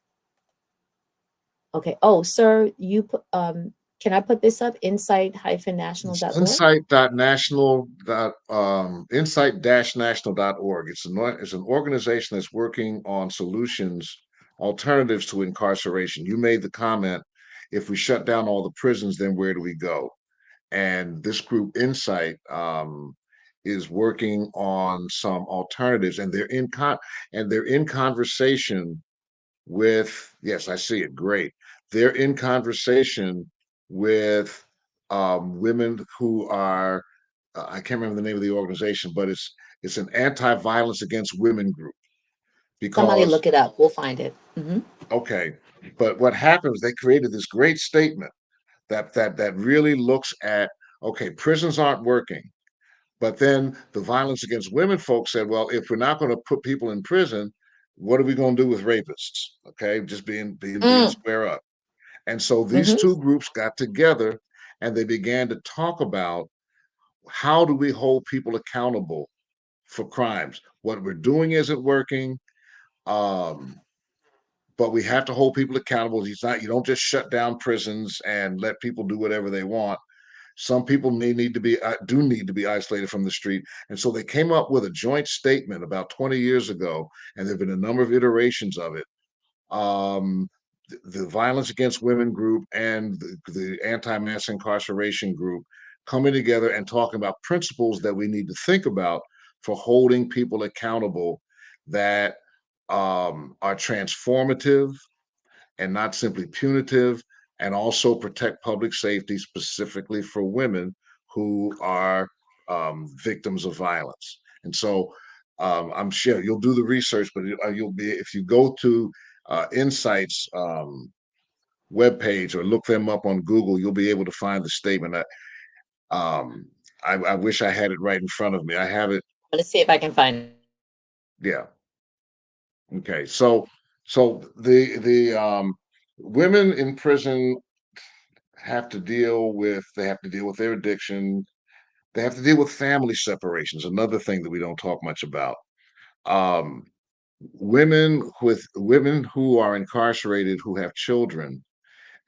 Okay. Oh, sir, you put, can I put this up? It's Insight-national.org. insight-national.org. It's an organization that's working on solutions, alternatives to incarceration. You made the comment, if we shut down all the prisons, then where do we go? And this group, Insight, is working on some alternatives, and they're in conversation with, yes, I see it. Great. They're in conversation with women who are, I can't remember the name of the organization, but it's an anti-violence against women group. Somebody Because, look it up. We'll find it. okay, but what happens, they created this great statement that really looks at, okay, prisons aren't working. But then the violence against women folks said, well, if we're not going to put people in prison, what are we going to do with rapists? Okay, just being Mm, square up. And so these hmm. two groups got together and they began to talk about, how do we hold people accountable for crimes? What we're doing isn't working, um, but we have to hold people accountable. You don't just shut down prisons and let people do whatever they want. Some people may need to be do need to be isolated from the street, and so they came up with a joint statement about 20 years ago, and there've been a number of iterations of it. Um, the violence against women group and the anti-mass incarceration group coming together and talking about principles that we need to think about for holding people accountable, that are transformative and not simply punitive, and also protect public safety, specifically for women who are victims of violence. And so I'm sure you'll do the research, but you'll be, if you go to Insights webpage or look them up on Google, you'll be able to find the statement. Um, I wish I had it right in front of me. I have it. I'm gonna see if I can find it. Yeah. Okay. So the women in prison they have to deal with their addiction. They have to deal with family separations, another thing that we don't talk much about. um, Women who are incarcerated who have children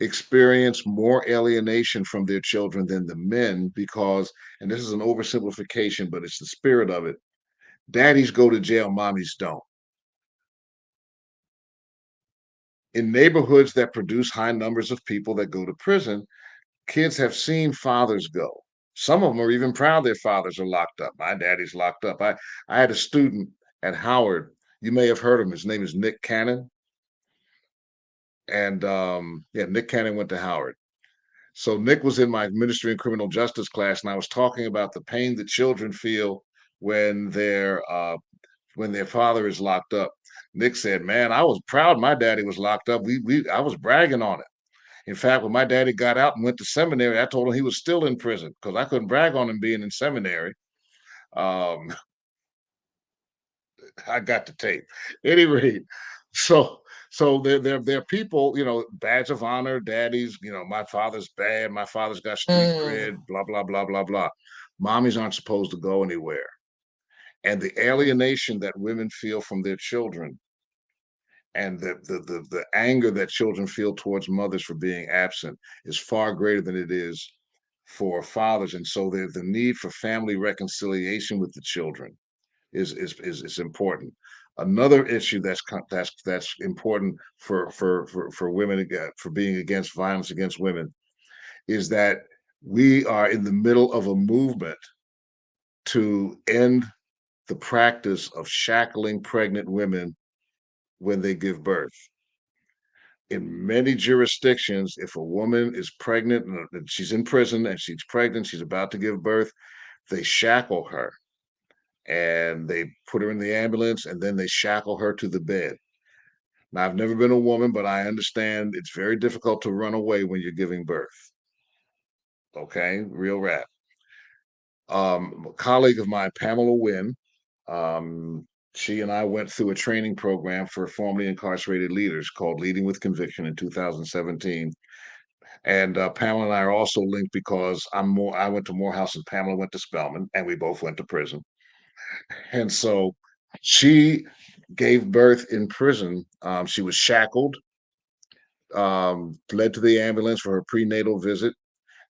experience more alienation from their children than the men, because, and this is an oversimplification, but it's the spirit of it, daddies go to jail, mommies don't. In neighborhoods that produce high numbers of people that go to prison, kids have seen fathers go. Some of them are even proud their fathers are locked up. My daddy's locked up. I had a student at Howard. You may have heard of him. His name is Nick Cannon. And yeah, Nick Cannon went to Howard. So Nick was in my ministry and criminal justice class, and I was talking about the pain that children feel when when their father is locked up. Nick said, "Man, I was proud my daddy was locked up. I was bragging on it. In fact, when my daddy got out and went to seminary, I told him he was still in prison because I couldn't brag on him being in seminary." Um, I got the tape. At any rate, so So there are people, badge of honor, daddies, my father's bad, my father's got street cred, Mm, blah, blah, blah, blah, blah. Mommies aren't supposed to go anywhere. And the mm. alienation that women feel from their children, and the anger that children feel towards mothers for being absent, is far greater than it is for fathers. And so the need for family reconciliation with the children is important. Another issue that's important for women, for being against violence against women, is that we are in the middle of a movement to end the practice of shackling pregnant women when they give birth. In many jurisdictions, if a woman is pregnant and she's in prison and she's pregnant, she's about to give birth, they shackle her and they put her in the ambulance and then they shackle her to the bed. Now, I've never been a woman, but I understand it's very difficult to run away when you're giving birth. Okay, real rap. A colleague of mine, Pamela Wynn, um, she and I went through a training program for formerly incarcerated leaders called Leading with Conviction in 2017. And Pamela and I are also linked because I went to Morehouse and Pamela went to Spelman, and we both went to prison. And so she gave birth in prison. She was shackled, led to the ambulance for her prenatal visit.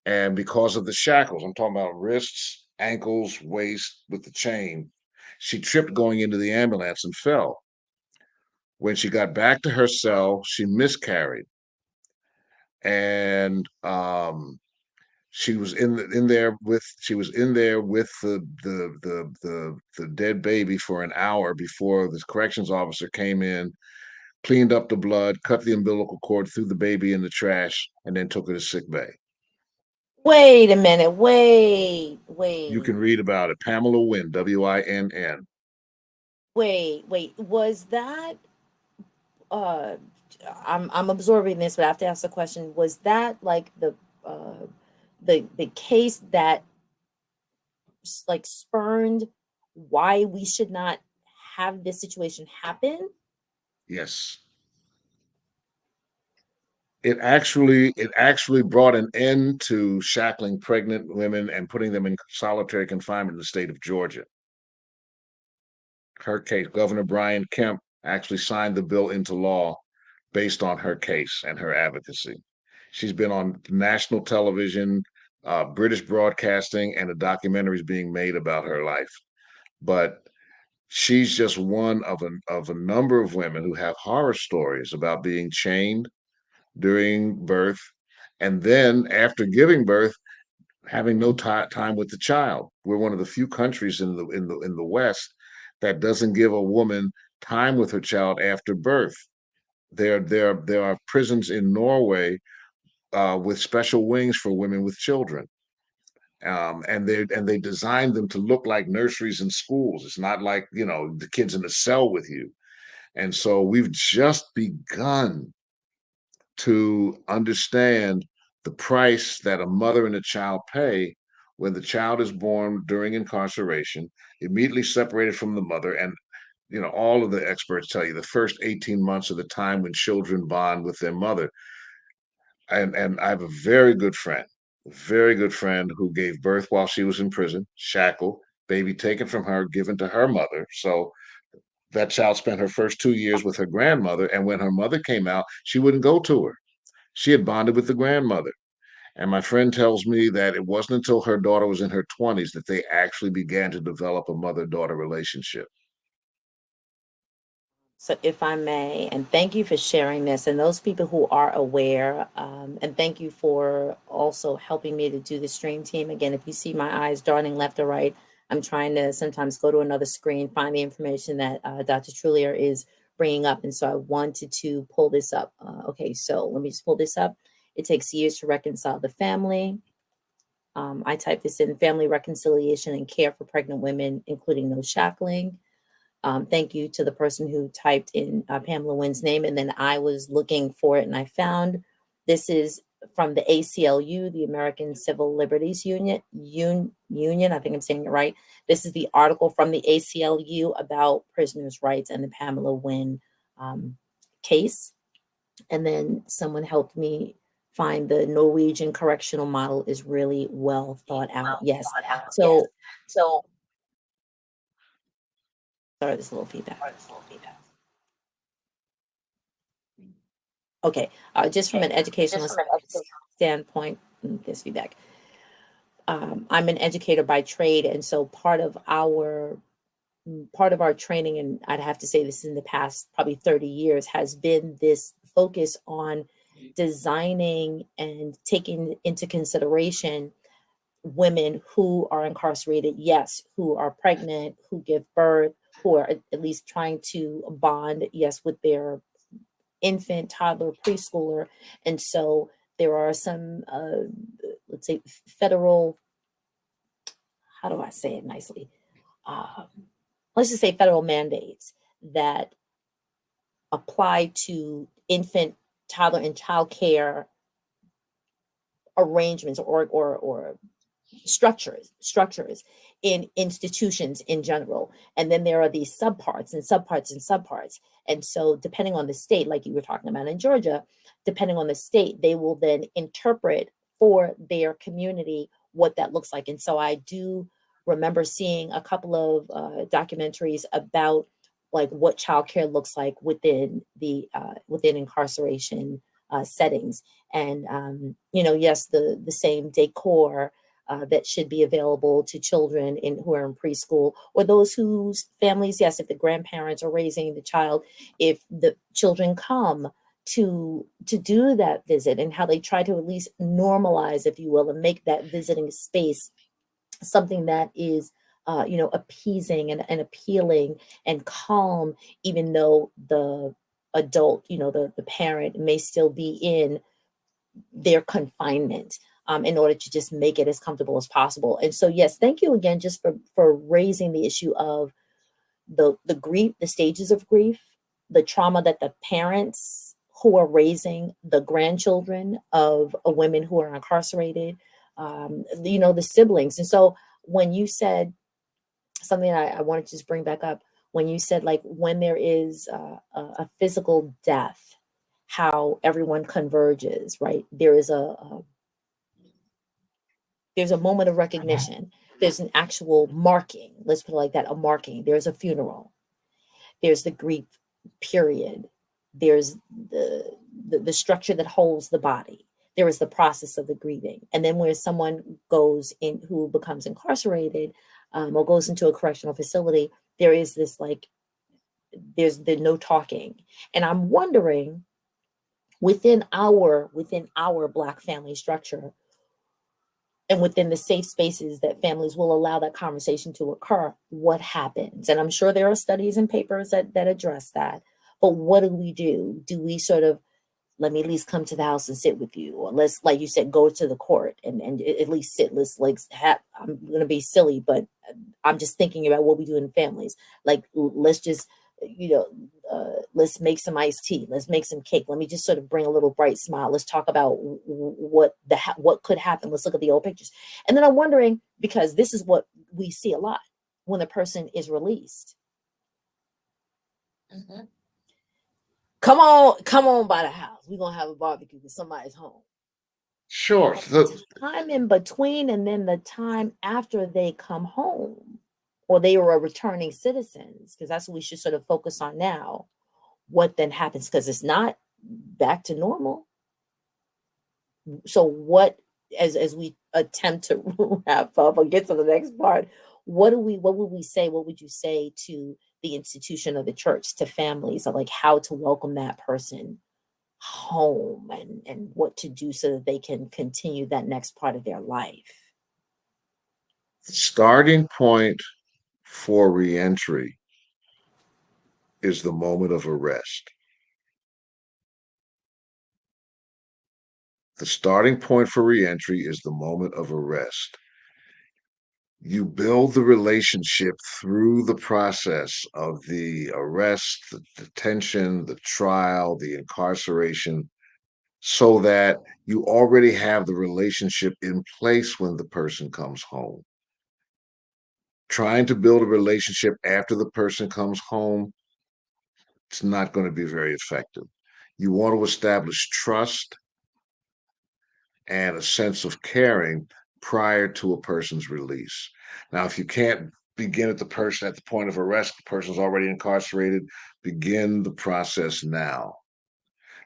And because of the shackles, I'm talking about wrists, ankles, waist with the chain, she tripped going into the ambulance and fell. When she got back to her cell, she miscarried. And she was in there with the dead baby for an hour before the corrections officer came in, cleaned up the blood, cut the umbilical cord, threw the baby in the trash, and then took her to sick bay. Wait a minute. Wait, You wait, can read about it. Pamela Wynn, Winn. wait. Was that uh I'm absorbing this, but I have to ask the question, was that like uh the case that like spurned why we should not have this situation happen? Yes. It actually brought an end to shackling pregnant women and putting them in solitary confinement in the state of Georgia. Her case, Governor Brian Kemp actually signed the bill into law based on her case and her advocacy. She's been on national television, British broadcasting, and a documentary is being made about her life. But she's just one of a number of women who have horror stories about being chained during birth, and then after giving birth, having no time with the child. We're one of the few countries in the West that doesn't give a woman time with her child after birth. There are prisons in Norway with special wings for women with children. And they designed them to look like nurseries and schools. It's not like the kids in the cell with you. And so we've just begun to understand the price that a mother and a child pay when the child is born during incarceration, immediately separated from the mother. And all of the experts tell you the first 18 months of the time when children bond with their mother. And I have a very good friend who gave birth while she was in prison, shackled, baby taken from her, given to her mother. So that child spent her first 2 years with her grandmother. And when her mother came out, she wouldn't go to her. She had bonded with the grandmother. And my friend tells me that it wasn't until her daughter was in her 20s that they actually began to develop a mother daughter relationship. So, if I may, and thank you for sharing this, and those people who are aware, and thank you for also helping me to do the stream team. Again, if you see my eyes darting left or right, I'm trying to sometimes go to another screen, find the information that Dr. Trulear is bringing up. And so I wanted to pull this up. Okay, so let me just pull this up. It takes years to reconcile the family. I type this in: family reconciliation and care for pregnant women, including no shackling. Thank you to the person who typed in Pamela Wynn's name. And then I was looking for it and I found this is from the ACLU, the American Civil Liberties Union. I think I'm saying it right. This is the article from the ACLU about prisoners' rights and the Pamela Wynn case. And then someone helped me find the Norwegian correctional model is really well thought out. Yes. So sorry, there's a little feedback. Okay, just from an educational standpoint, there's feedback. I'm an educator by trade, and so part of our training, and I'd have to say this in the past probably 30 years, has been this focus on designing and taking into consideration women who are incarcerated, yes, who are pregnant, who give birth, who are at least trying to bond, yes, with their infant, toddler, preschooler. And so there are some, let's say, federal, how do I say it nicely? Um, let's just say federal mandates that apply to infant, toddler, and child care arrangements or structures in institutions in general. And then there are these subparts and subparts and subparts. And so depending on the state, like you were talking about in Georgia, depending on the state, they will then interpret for their community what that looks like. And so I do remember seeing a couple of documentaries about like what childcare looks like within the within incarceration settings. And yes, the same decor that should be available to children who are in preschool, or those whose families, yes, if the grandparents are raising the child, if the children come to do that visit, and how they try to at least normalize, if you will, and make that visiting space something that is appeasing and appealing and calm, even though the adult, the parent may still be in their confinement, in order to just make it as comfortable as possible. And so, yes, thank you again just for raising the issue of the grief, the stages of grief, the trauma that the parents who are raising the grandchildren of women who are incarcerated, the siblings. And so when you said something I wanted to just bring back up, when you said like when there is a physical death, how everyone converges, right? There's a moment of recognition. There's an actual marking. Let's put it like that, a marking. There's a funeral. There's the grief period. There's the structure that holds the body. There is the process of the grieving. And then where someone goes in who becomes incarcerated, or goes into a correctional facility, there is this there's the no talking. And I'm wondering, within our Black family structure, and within the safe spaces that families will allow that conversation to occur, what happens? And I'm sure there are studies and papers that address that. But what do we do? Do we sort of, let me at least come to the house and sit with you, or let's, like you said, go to the court and at least sit. I'm going to be silly, but I'm just thinking about what we do in families. Like, let's just, let's make some iced tea. Let's make some cake. Let me just sort of bring a little bright smile. Let's talk about what could happen. Let's look at the old pictures. And then I'm wondering, because this is what we see a lot when a person is released. Mm-hmm. Come on by the house. We're going to have a barbecue because somebody's home. Sure. The time in between, and then the time after they come home, or they were returning citizens, because that's what we should sort of focus on now. What then happens? Because it's not back to normal. So what, as we attempt to wrap up or get to the next part, what would we say? What would you say to the institution of the church, to families, of like how to welcome that person home, and what to do so that they can continue that next part of their life? The starting point for reentry is the moment of arrest. The starting point for reentry is the moment of arrest. You build the relationship through the process of the arrest, the detention, the trial, the incarceration, so that you already have the relationship in place when the person comes home. Trying to build a relationship after the person comes home it's not going to be very effective. You want to establish trust and a sense of caring prior to a person's release. Now, if you can't begin at the point of arrest, the person's already incarcerated, begin the process now,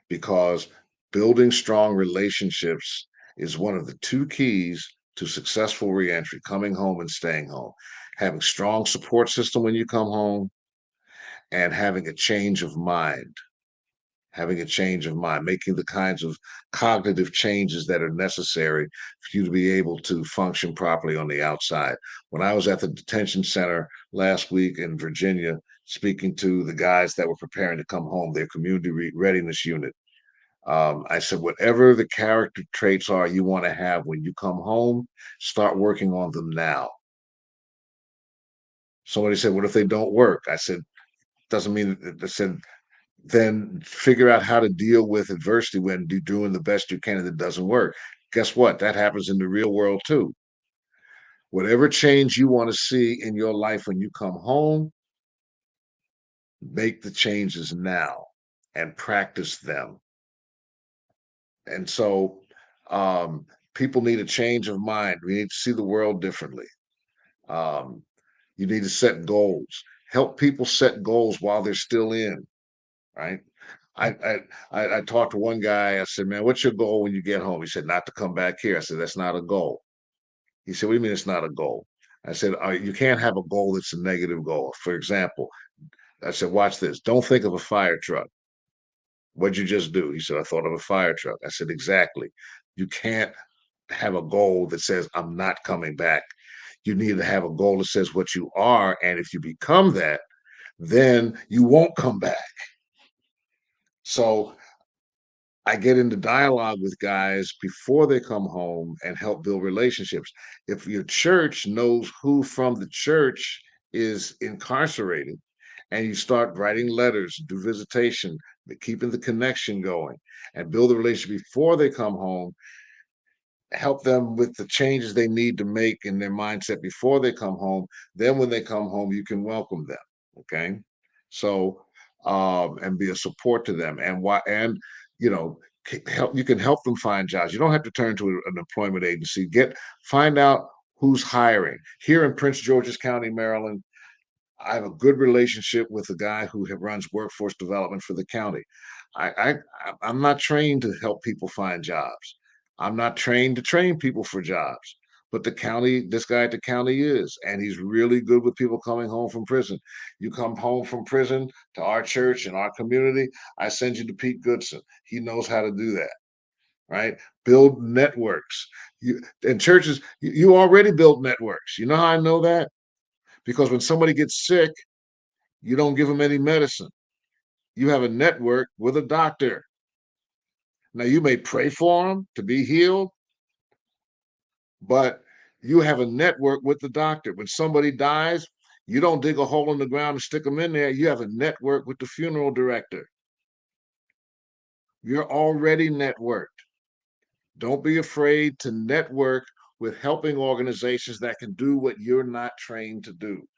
because building strong relationships is one of the two keys to successful reentry: coming home and staying home. Having strong support system when you come home, and having a change of mind, making the kinds of cognitive changes that are necessary for you to be able to function properly on the outside. When I was at the detention center last week in Virginia, speaking to the guys that were preparing to come home, their community readiness unit, I said, whatever the character traits are you want to have when you come home, start working on them now. Somebody said, what if they don't work? I said, doesn't mean that. I said, then figure out how to deal with adversity when you're doing the best you can and it doesn't work. Guess what? That happens in the real world too. Whatever change you want to see in your life when you come home, make the changes now and practice them. And so people need a change of mind. We need to see the world differently. Um, you need to set goals. Help people set goals while they're still in, right? I talked to one guy. I said, "Man, what's your goal when you get home?" He said, "Not to come back here." I said, "That's not a goal." He said, "What do you mean it's not a goal?" I said, "You can't have a goal that's a negative goal." For example, I said, "Watch this. Don't think of a fire truck." What'd you just do? He said, "I thought of a fire truck." I said, "Exactly. You can't have a goal that says I'm not coming back. You need to have a goal that says what you are, and if you become that, then you won't come back." So I get into dialogue with guys before they come home and help build relationships. If your church knows who from the church is incarcerated, and you start writing letters, do visitation, keeping the connection going, and build a relationship before they come home, help them with the changes they need to make in their mindset before they come home. Then when they come home, you can welcome them. Okay. So and be a support to them. And you know, help, you can help them find jobs. You don't have to turn to an employment agency. Find out who's hiring. Here in Prince George's County, Maryland, I have a good relationship with the guy who runs workforce development for the county. I I'm not trained to help people find jobs. I'm not trained to train people for jobs. But this guy at the county is, and he's really good with people coming home from prison. You come home from prison to our church and our community, I send you to Pete Goodson. He knows how to do that, right? Build networks. And churches, you already built networks. You know how I know that? Because when somebody gets sick, you don't give them any medicine. You have a network with a doctor. Now, you may pray for them to be healed, but you have a network with the doctor. When somebody dies, you don't dig a hole in the ground and stick them in there. You have a network with the funeral director. You're already networked. Don't be afraid to network with helping organizations that can do what you're not trained to do,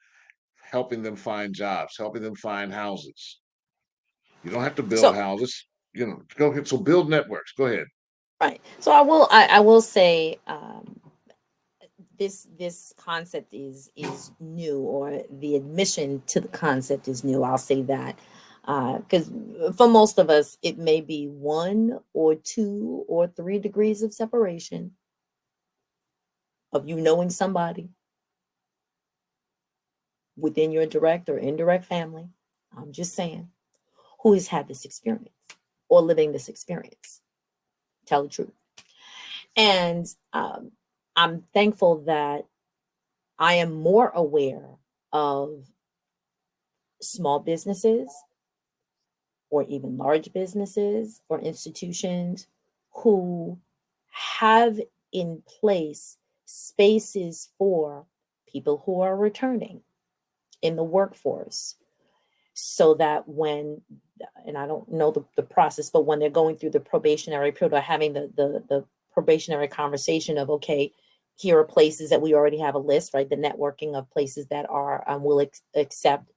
helping them find jobs, helping them find houses. You don't have to build So houses. Go ahead. So build networks. Go ahead. right. So I will say this concept is new, or the admission to the concept is new. I'll say that because for most of us it may be 1 or 2 or 3 degrees of separation of you knowing somebody within your direct or indirect family. I'm just saying, who has had this experience or living this experience. Tell the truth. And I'm thankful that I am more aware of small businesses or even large businesses or institutions who have in place spaces for people who are returning in the workforce, so that when, and I don't know the process, but when they're going through the probationary period or having the probationary conversation of, okay, here are places that we already have a list, right? The networking of places that are will accept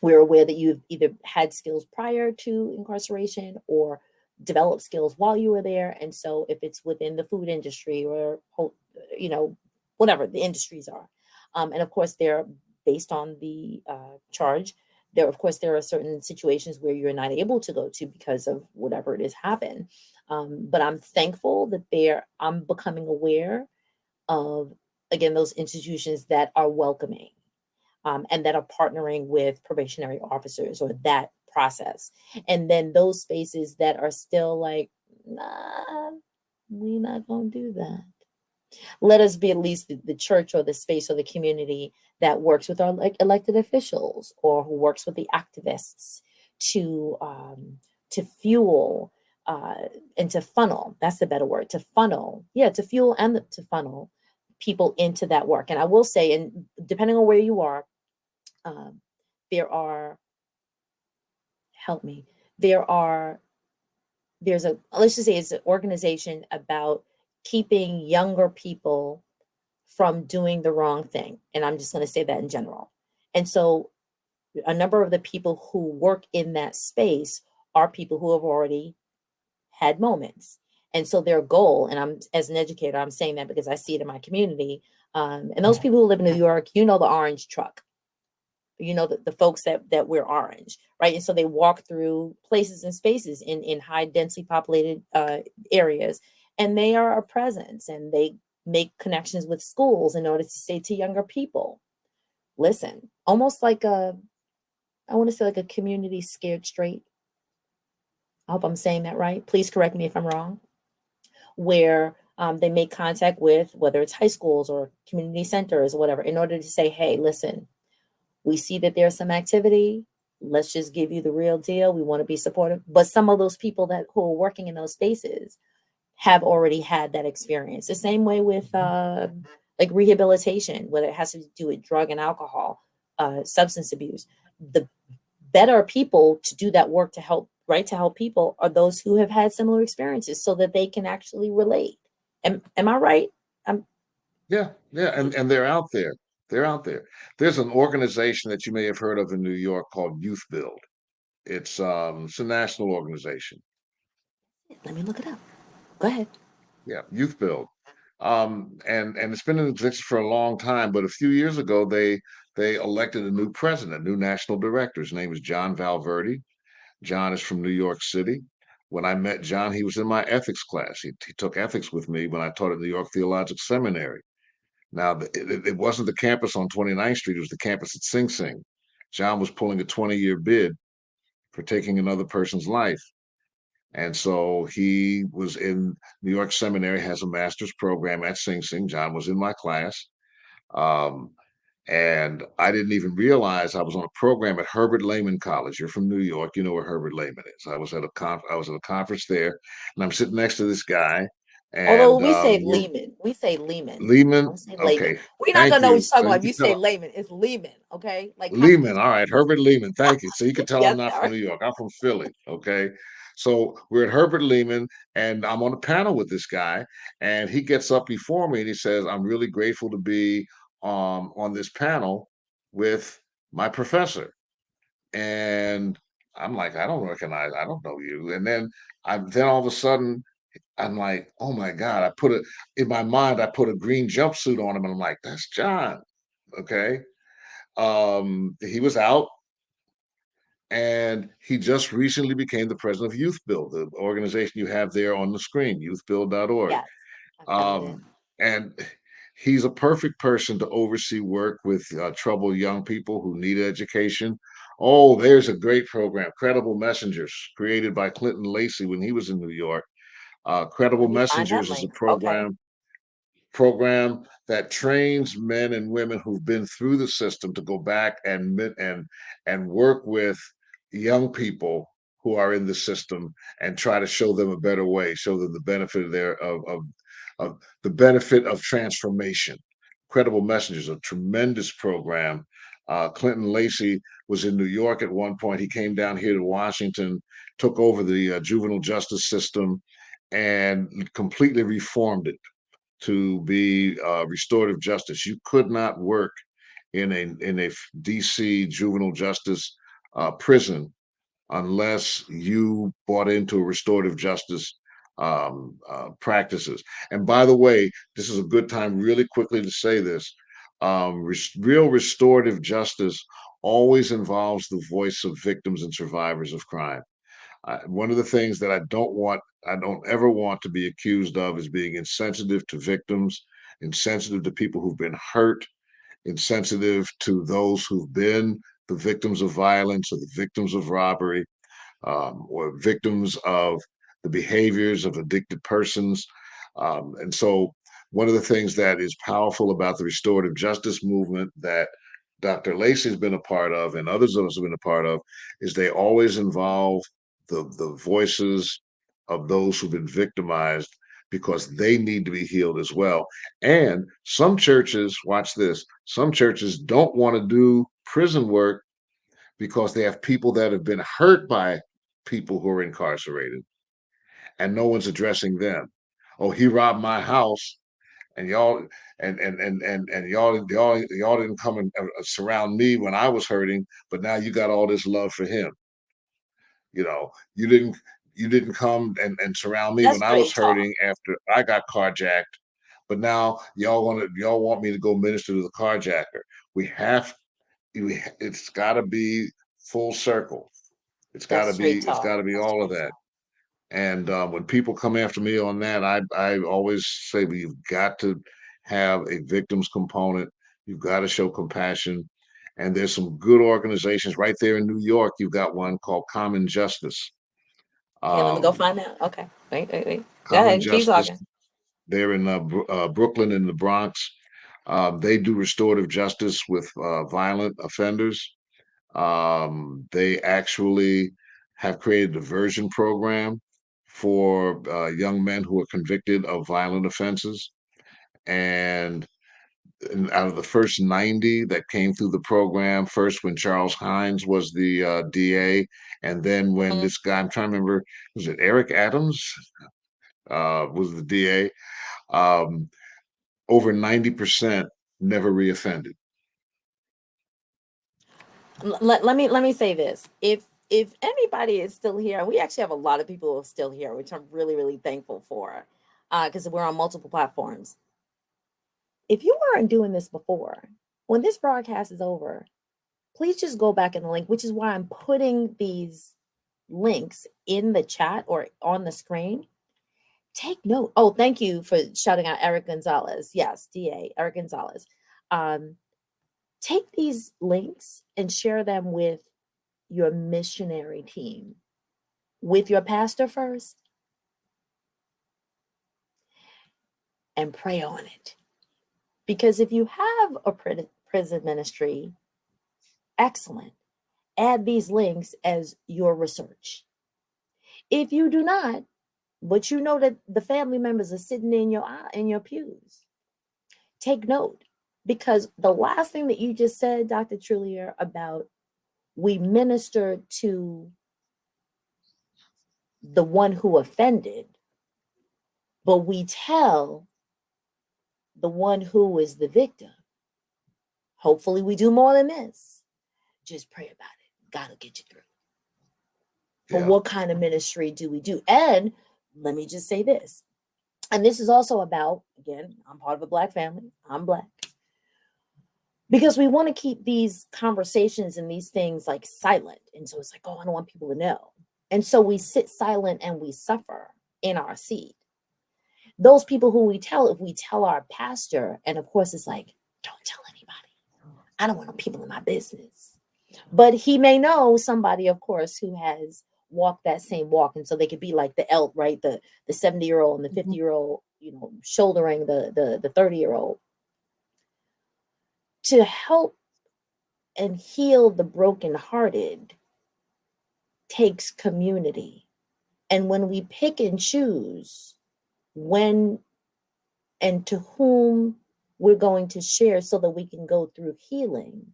We're aware that you've either had skills prior to incarceration or developed skills while you were there. And so if it's within the food industry or, you know, whatever the industries are. And of course, they're based on the charge. There, of course, there are certain situations where you're not able to go to because of whatever it is happened. But I'm thankful that I'm becoming aware of, again, those institutions that are welcoming, and that are partnering with probationary officers or that process. And then those spaces that are still like, nah, we're not going to do that. Let us be at least the church or the space or the community that works with our elected officials or who works with the activists to to fuel and to funnel. That's the better word. To funnel, yeah, to fuel and to funnel people into that work. And I will say, and depending on where you are, um, there are, help me, there are, there's a, let's just say it's an organization about keeping younger people from doing the wrong thing. And I'm just going to say that in general. And so a number of the people who work in that space are people who have already had moments. And so their goal, and I'm, as an educator, I'm saying that because I see it in my community. And those people who live in New York, you know, the orange truck, you know, the folks that wear orange, right? And so they walk through places and spaces in high densely populated areas, and they are a presence, and they make connections with schools in order to say to younger people, listen, almost like a, I want to say like a community scared straight. I hope I'm saying that right. Please correct me if I'm wrong. Where they make contact with, whether it's high schools or community centers or whatever, in order to say, hey, listen, we see that there's some activity. Let's just give you the real deal. We want to be supportive. But some of those people that who are working in those spaces have already had that experience. The same way with like rehabilitation, whether it has to do with drug and alcohol, substance abuse. The better people to do that work to help, right, to help people are those who have had similar experiences so that they can actually relate. Am I right? I'm, Yeah, yeah, and they're out there. They're out there. There's an organization that you may have heard of in New York called Youth Build. It's a national organization. let me look it up. Go ahead. Yeah, Youth Build. And it's been in existence for a long time, but a few years ago they elected a new president, new national director. His name is John Valverde. John is from New York City. When I met John, he was in my ethics class. He took ethics with me when I taught at New York Theological Seminary. Now, it wasn't the campus on 29th Street, it was the campus at Sing Sing. John was pulling a 20-year bid for taking another person's life. And so he was in New York Seminary, has a master's program at Sing Sing. John was in my class. Um, and I didn't even realize I was on a program at Herbert Lehman College. You're from New York, you know where Herbert Lehman is. I was at a conference there, and I'm sitting next to this guy, Although and We say Lehman. Lehman. Don't say Lehman. Okay, We're not thank gonna know what you. you're talking So about. you If can you say tell Lehman, it's Lehman, okay? Like Lehman. hospital. All right, Herbert Lehman. Thank you. So you can tell I'm Yes, not from sir. New York. I'm from Philly. Okay. So we're at Herbert Lehman, and I'm on a panel with this guy, and he gets up before me and he says, "I'm really grateful to be on this panel with my professor." And I'm like, I don't know you. And then all of a sudden, I'm like, oh my God! In my mind, I put a green jumpsuit on him, and I'm like, that's John. Okay. He was out and he just recently became the president of Youth Build, the organization you have there on the screen, youthbuild.org. Yes, I found it. Um, and he's a perfect person to oversee work with troubled young people who need education. Oh, there's a great program, Credible Messengers, created by Clinton Lacey when he was in New York. Credible Let me find that Messengers is a link. Okay. program that trains men and women who've been through the system to go back and work with young people who are in the system and try to show them a better way, show them the benefit of the benefit of transformation. Credible Messengers, a tremendous program. Clinton Lacey was in New York at one point. He came down here to Washington, took over the juvenile justice system, and completely reformed it to be restorative justice. You could not work in a DC juvenile justice prison unless you bought into restorative justice practices. And by the way, this is a good time really quickly to say this. Real restorative justice always involves the voice of victims and survivors of crime. One of the things that I don't ever want to be accused of is being insensitive to victims, insensitive to people who've been hurt, insensitive to those who've been the victims of violence or the victims of robbery, or victims of the behaviors of addicted persons. And so, one of the things that is powerful about the restorative justice movement that Dr. Lacey has been a part of, and others of us have been a part of, is they always involve the voices of those who've been victimized because they need to be healed as well. And some churches, watch this, some churches don't want to do prison work because they have people that have been hurt by people who are incarcerated and no one's addressing them. Oh, he robbed my house and y'all and y'all didn't come and surround me when I was hurting, but now you got all this love for him. You know, you didn't come and surround me That's when I was straight talk. hurting after I got carjacked, but now y'all want me to go minister to the carjacker. We have it's got to be full circle. That's straight It's talk. got to be That's all of straight that. talk. And when people come after me on that, I always say we've got to have a victims component. You've got to show compassion. And there's some good organizations right there in New York. You've got one called Common Justice. Okay, let me go Um, find out. Okay, wait. Go Common ahead, keep Justice. talking. They're in Brooklyn in the Bronx. They do restorative justice with violent offenders. They actually have created a diversion program for young men who are convicted of violent offenses. And out of the first 90 that came through the program, first when Charles Hines was the DA, and then when Mhm. this guy, I'm trying to remember, was it Eric Adams, was the DA? Um, Over 90% never reoffended. Let me say this. If anybody is still here, and we actually have a lot of people who are still here, which I'm really, really thankful for, because we're on multiple platforms. If you weren't doing this before, when this broadcast is over, please just go back in the link, which is why I'm putting these links in the chat or on the screen. Take note. Oh, thank you for shouting out Eric Gonzalez. Yes, DA, Eric Gonzalez. Um, take these links and share them with your missionary team, with your pastor first, and pray on it. Because if you have a prison ministry, excellent. Add these links as your research. If you do not, but you know that the family members are sitting in your pews, take note, because the last thing that you just said, Dr. Trulear, about we minister to the one who offended, but we tell the one who is the victim. Hopefully, we do more than this. Just pray about it. God will get you through. But Yeah. what kind of ministry do we do? And let me just say this. And this is also about, again, I'm part of a Black family. I'm Black. Because we want to keep these conversations and these things like silent. And so it's like, oh, I don't want people to know. And so we sit silent and we suffer in our seat. Those people who we tell, if we tell our pastor, and of course it's like, don't tell anybody. I don't want people in my business. But he may know somebody, of course, who has walked that same walk. And so they could be like the elk, right? The 70-year-old and the 50-year-old, shouldering the 30-year-old to help and heal the brokenhearted takes community. And when we pick and choose when and to whom we're going to share so that we can go through healing,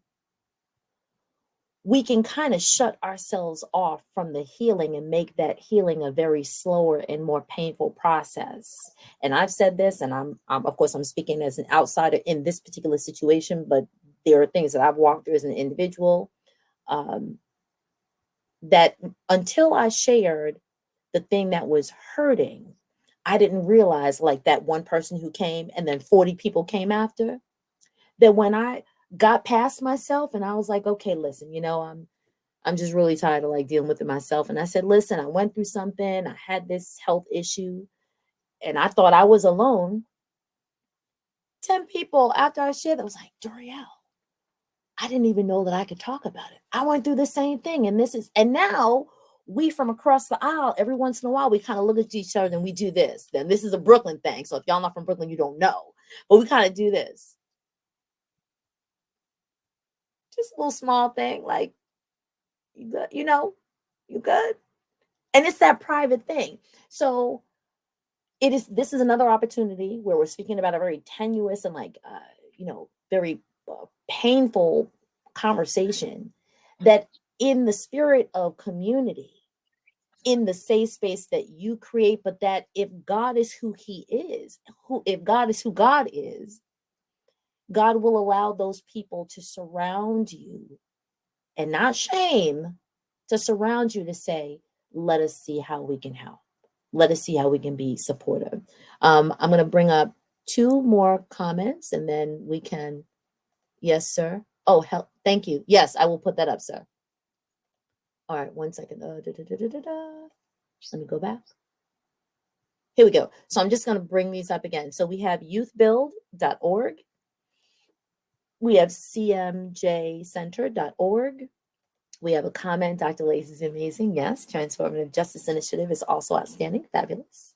we can kind of shut ourselves off from the healing and make that healing a very slower and more painful process. And I've said this, and I'm of course I'm speaking as an outsider in this particular situation, but there are things that I've walked through as an individual. Um, that until I shared the thing that was hurting, I didn't realize, like that one person who came and then 40 people came after, that when I got past myself and I was like, okay, listen, I'm just really tired of like dealing with it myself. And I said, listen, I went through something, I had this health issue, and I thought I was alone. 10 people after I shared that was like, Doriel, I didn't even know that I could talk about it. I went through the same thing. And now we from across the aisle, every once in a while, we kind of look at each other and we do this. Then this is a Brooklyn thing. So if y'all not from Brooklyn, you don't know. But we kind of do this. Just a little small thing, like, you good, you good. And it's that private thing. So this is another opportunity where we're speaking about a very tenuous and like, very painful conversation, that in the spirit of community, in the safe space that you create, but that if God is who he is, if God is who God is, God will allow those people to surround you, and not shame, to surround you, to say, let us see how we can help. Let us see how we can be supportive. I'm going to bring up two more comments and then we can. Yes, sir. Oh, hell, thank you. Yes, I will put that up, sir. All right, 1 second. Let me go back. Here we go. So I'm just going to bring these up again. So we have youthbuild.org. We have cmjcenter.org. We have a comment. Dr. Lace is amazing. Yes. Transformative Justice Initiative is also outstanding. Fabulous.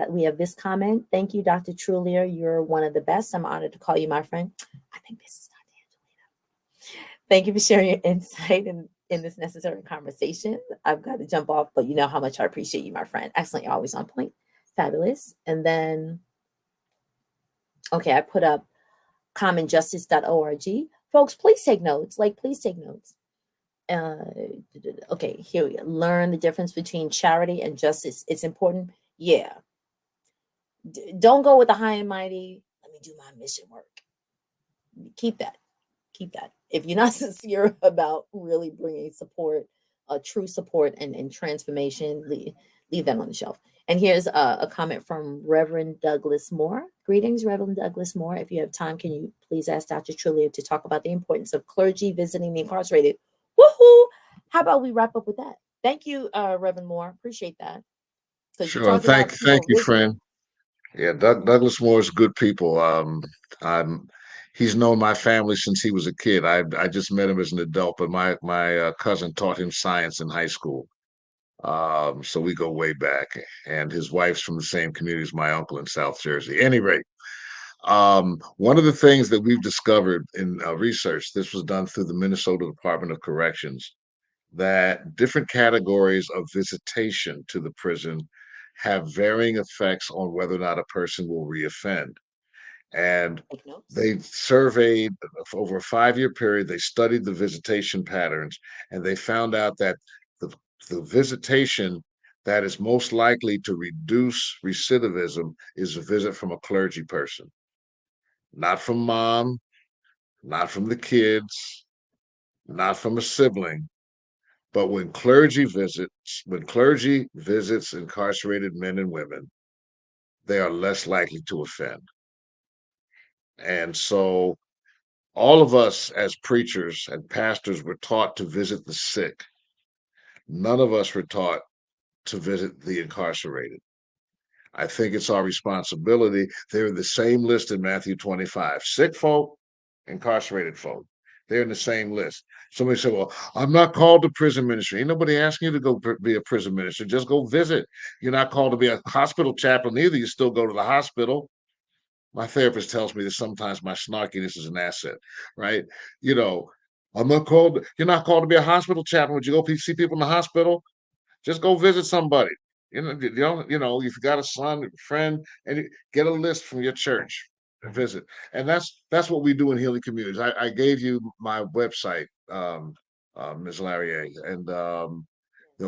We have this comment. Thank you, Dr. Trulear. You're one of the best. I'm honored to call you my friend. I think this is Dr. Angelina. Thank you for sharing your insight in this necessary conversation. I've got to jump off, but you know how much I appreciate you, my friend. Excellent. You're always on point. Fabulous. And then, okay, I put up commonjustice.org. Folks, please take notes. Please take notes. Okay, here we go. Learn the difference between charity and justice. It's important. Yeah. Don't go with the high and mighty. Let me do my mission work. Keep that. If you're not sincere about really bringing support, true support and transformation, leave that on the shelf. And here's a comment from Reverend Douglas Moore. Greetings, Reverend Douglas Moore. If you have time, can you please ask Dr. Trulear to talk about the importance of clergy visiting the incarcerated? Woohoo! How about we wrap up with that? Thank you, Reverend Moore. Appreciate that. Because you Sure. talked about Thank people you, visiting. friend. Yeah, Douglas Moore's good people. I'm he's known my family since he was a kid. I just met him as an adult, but my cousin taught him science in high school. So we go way back, and his wife's from the same community as my uncle in South Jersey. Any rate, one of the things that we've discovered in research, this was done through the Minnesota Department of Corrections, that different categories of visitation to the prison have varying effects on whether or not a person will reoffend. And Take notes. they surveyed over a 5 year period, they studied the visitation patterns, and they found out that the, the visitation that is most likely to reduce recidivism is a visit from a clergy person, not from mom, not from the kids, not from a sibling, but when clergy visits incarcerated men and women, they are less likely to offend. And so all of us as preachers and pastors were taught to visit the sick. None of us were taught to visit the incarcerated. I think it's our responsibility. They're in the same list in Matthew 25. Sick folk, incarcerated folk. They're in the same list. Somebody said, well, I'm not called to prison ministry. Ain't nobody asking you to go be a prison minister. Just go visit. You're not called to be a hospital chaplain either. You still go to the hospital. My therapist tells me that sometimes my snarkiness is an asset, right? You know, I'm not called, you're not called to be a hospital chaplain. Would you go see people in the hospital? Just go visit somebody. If you got a son, a friend, and get a list from your church and visit. And that's what we do in healing communities. I gave you my website, Ms. Larrier, and that's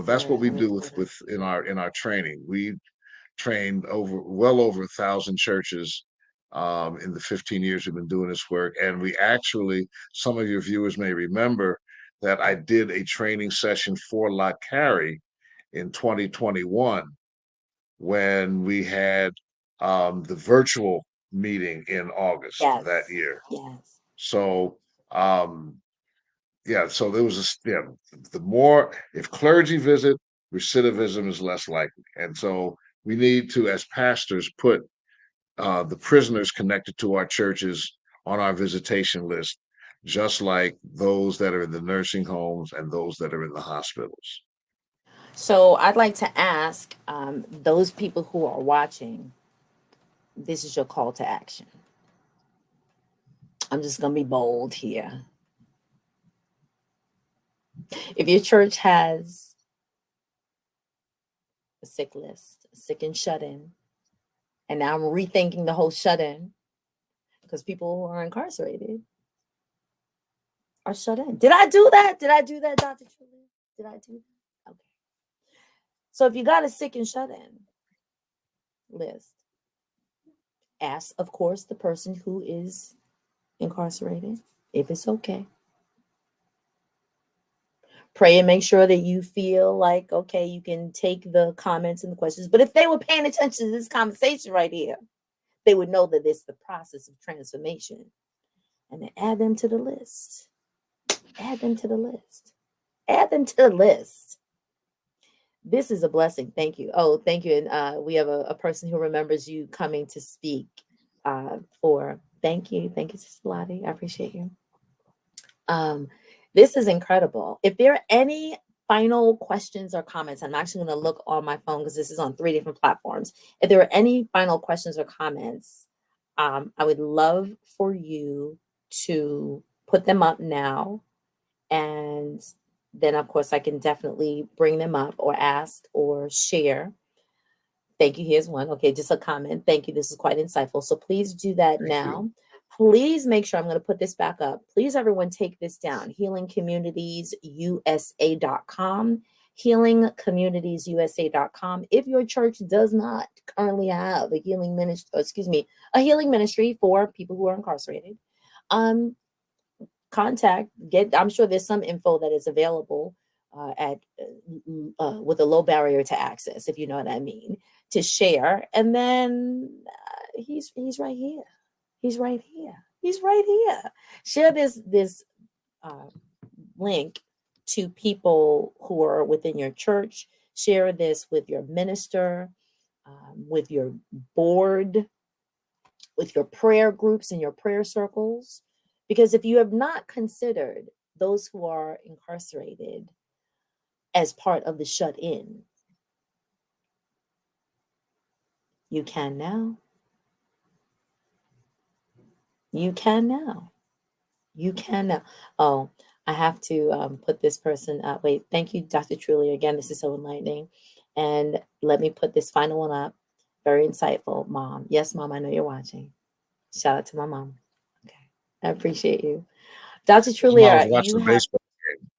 what Sir, we let me do pull it up. with in our training. We trained over 1,000 churches in the 15 years we've been doing this work, and we actually, some of your viewers may remember, that I did a training session for Carey in 2021 when we had the virtual meeting in August of that Yes. year. Yes. So um, yeah, so there was yeah, the more if clergy visit, recidivism is less likely, and so we need to, as pastors, put the prisoners connected to our churches on our visitation list, just like those that are in the nursing homes and those that are in the hospitals. So I'd like to ask those people who are watching, this is your call to action. I'm just going to be bold here. If your church has a sick list, a sick and shut in, and now I'm rethinking the whole shut in because people who are incarcerated are shut in. Did I do that? Did I do that, Dr. Trulear? Did I do that? Okay. So if you got a sick and shut in list, ask, of course, the person who is incarcerated if it's okay. Pray and make sure that you feel like, okay, you can take the comments and the questions. But if they were paying attention to this conversation right here, they would know that it's the process of transformation. And then add them to the list. Add them to the list. Add them to the list. This is a blessing. Thank you. Oh, thank you. And we have a person who remembers you coming to speak for. Thank you. Thank you, Sister Lottie. I appreciate you. This is incredible. If there are any final questions or comments, I'm actually going to look on my phone because this is on 3 different platforms. If there are any final questions or comments, I would love for you to put them up now. And then, of course, I can definitely bring them up or ask or share. Thank you. Here's one. Okay, just a comment. Thank you. This is quite insightful. So please do that Thank now. you. Please make sure I'm going to put this back up. Please, everyone, take this down. HealingCommunitiesUSA.com. HealingCommunitiesUSA.com. If your church does not currently have a healing ministry, a healing ministry for people who are incarcerated, I'm sure there's some info that is available at with a low barrier to access, if you know what I mean, to share. And then he's right here. He's right here. He's right here. Share this link to people who are within your church. Share this with your minister, with your board, with your prayer groups and your prayer circles. Because if you have not considered those who are incarcerated as part of the shut in, you can now. You can now. You can now. Oh, I have to put this person up. Wait, thank you, Dr. Trulear. Again, this is so enlightening. And let me put this final one up. Very insightful, Mom. Yes, Mom, I know you're watching. Shout out to my mom. Okay. I appreciate you. Dr. My mom's Trulear, watching you the have, baseball game.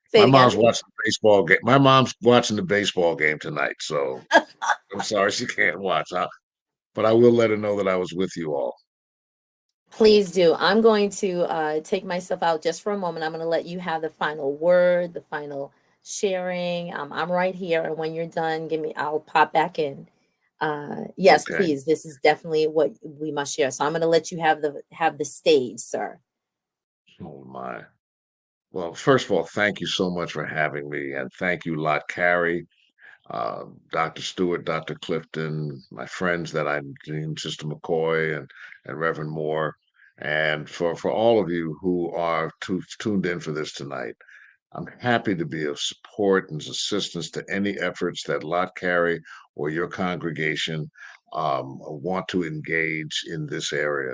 say My it again. mom's watching the baseball game. My mom's watching the baseball game tonight, so I'm sorry she can't watch. But I will let her know that I was with you all. Please do. I'm going to take myself out just for a moment. I'm going to let you have the final word, the final sharing. I'm right here, and when you're done, I'll pop back in. Yes, Okay. please. This is definitely what we must share. So I'm going to let you have the stage, sir. Oh my. Well, first of all, thank you so much for having me, and thank you, Carey, Dr. Stewart, Dr. Clifton, my friends that I Dean, Sister McCoy, and Reverend Moore, and for all of you who are tuned in for this tonight. I'm happy to be of support and assistance to any efforts that Carey or your congregation want to engage in this area,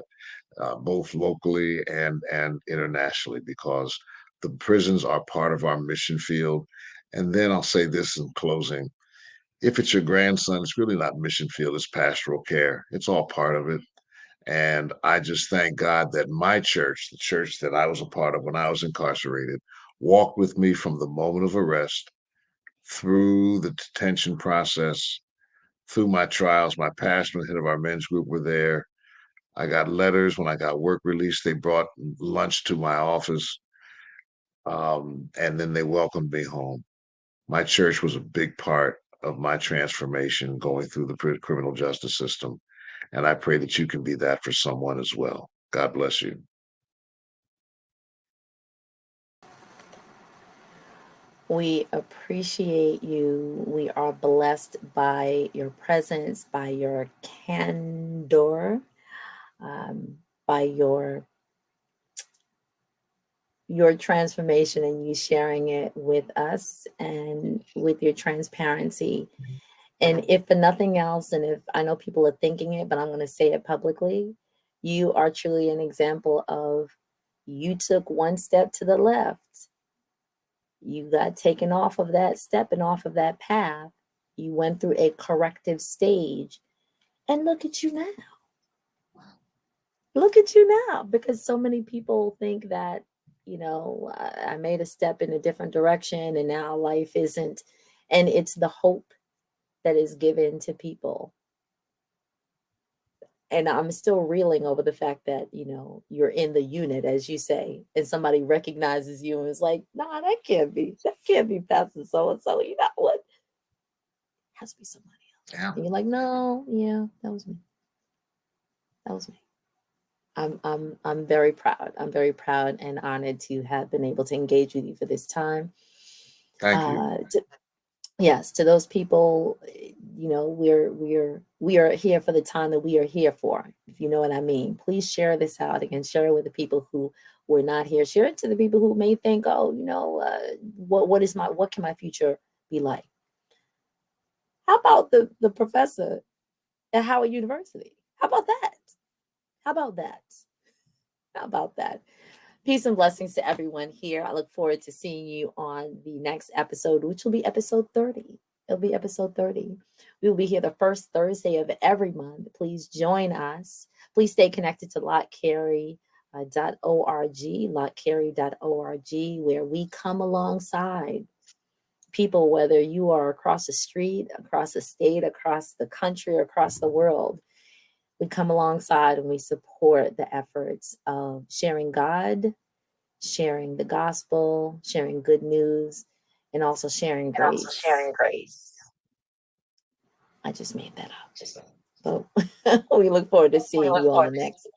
both locally and internationally, because the prisons are part of our mission field. And then I'll say this in closing: if it's your grandson, it's really not mission field; it's pastoral care. It's all part of it. And I just thank God that my church, the church that I was a part of when I was incarcerated, walked with me from the moment of arrest through the detention process, through my trials. My pastor and head of our men's group were there. I got letters when I got work release. They brought lunch to my office. and then they welcomed me home. My church was a big part of my transformation going through the criminal justice system. And I pray that you can be that for someone as well. God bless you. We appreciate you. We are blessed by your presence, by your candor, by your transformation and you sharing it with us and with your transparency. And if for nothing else, and if I know people are thinking it, but I'm going to say it publicly, you are truly an example of you took one step to the left. You got taken off of that step and off of that path. You went through a corrective stage. And look at you now. Look at you now. Because so many people think that, I made a step in a different direction and now life isn't. And it's the hope that is given to people. And I'm still reeling over the fact that, you're in the unit, as you say, and somebody recognizes you and is like, nah, that can't be Pastor so-and-so. You know what? It has to be somebody else. Yeah. And you're like, no, yeah, that was me. That was me. I'm very proud. I'm very proud and honored to have been able to engage with you for this time. Thank you. Yes, to those people, we are here for the time that we are here for, if you know what I mean. Please share this out again. Share it with the people who were not here. Share it to the people who may think, oh, what can my future be like? How about the professor at Howard University? How about that? How about that? How about that? Peace and blessings to everyone here. I look forward to seeing you on the next episode, which will be episode 30. It'll be episode 30. We will be here the first Thursday of every month. Please join us. Please stay connected to LottCarey.org, LottCarey.org, where we come alongside people, whether you are across the street, across the state, across the country, across the world. We come alongside and we support the efforts of sharing God, sharing the gospel, sharing good news, and also sharing grace. I just made that up. So we look forward to seeing you on the next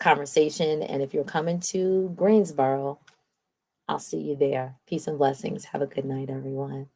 conversation. And if you're coming to Greensboro, I'll see you there. Peace and blessings. Have a good night, everyone.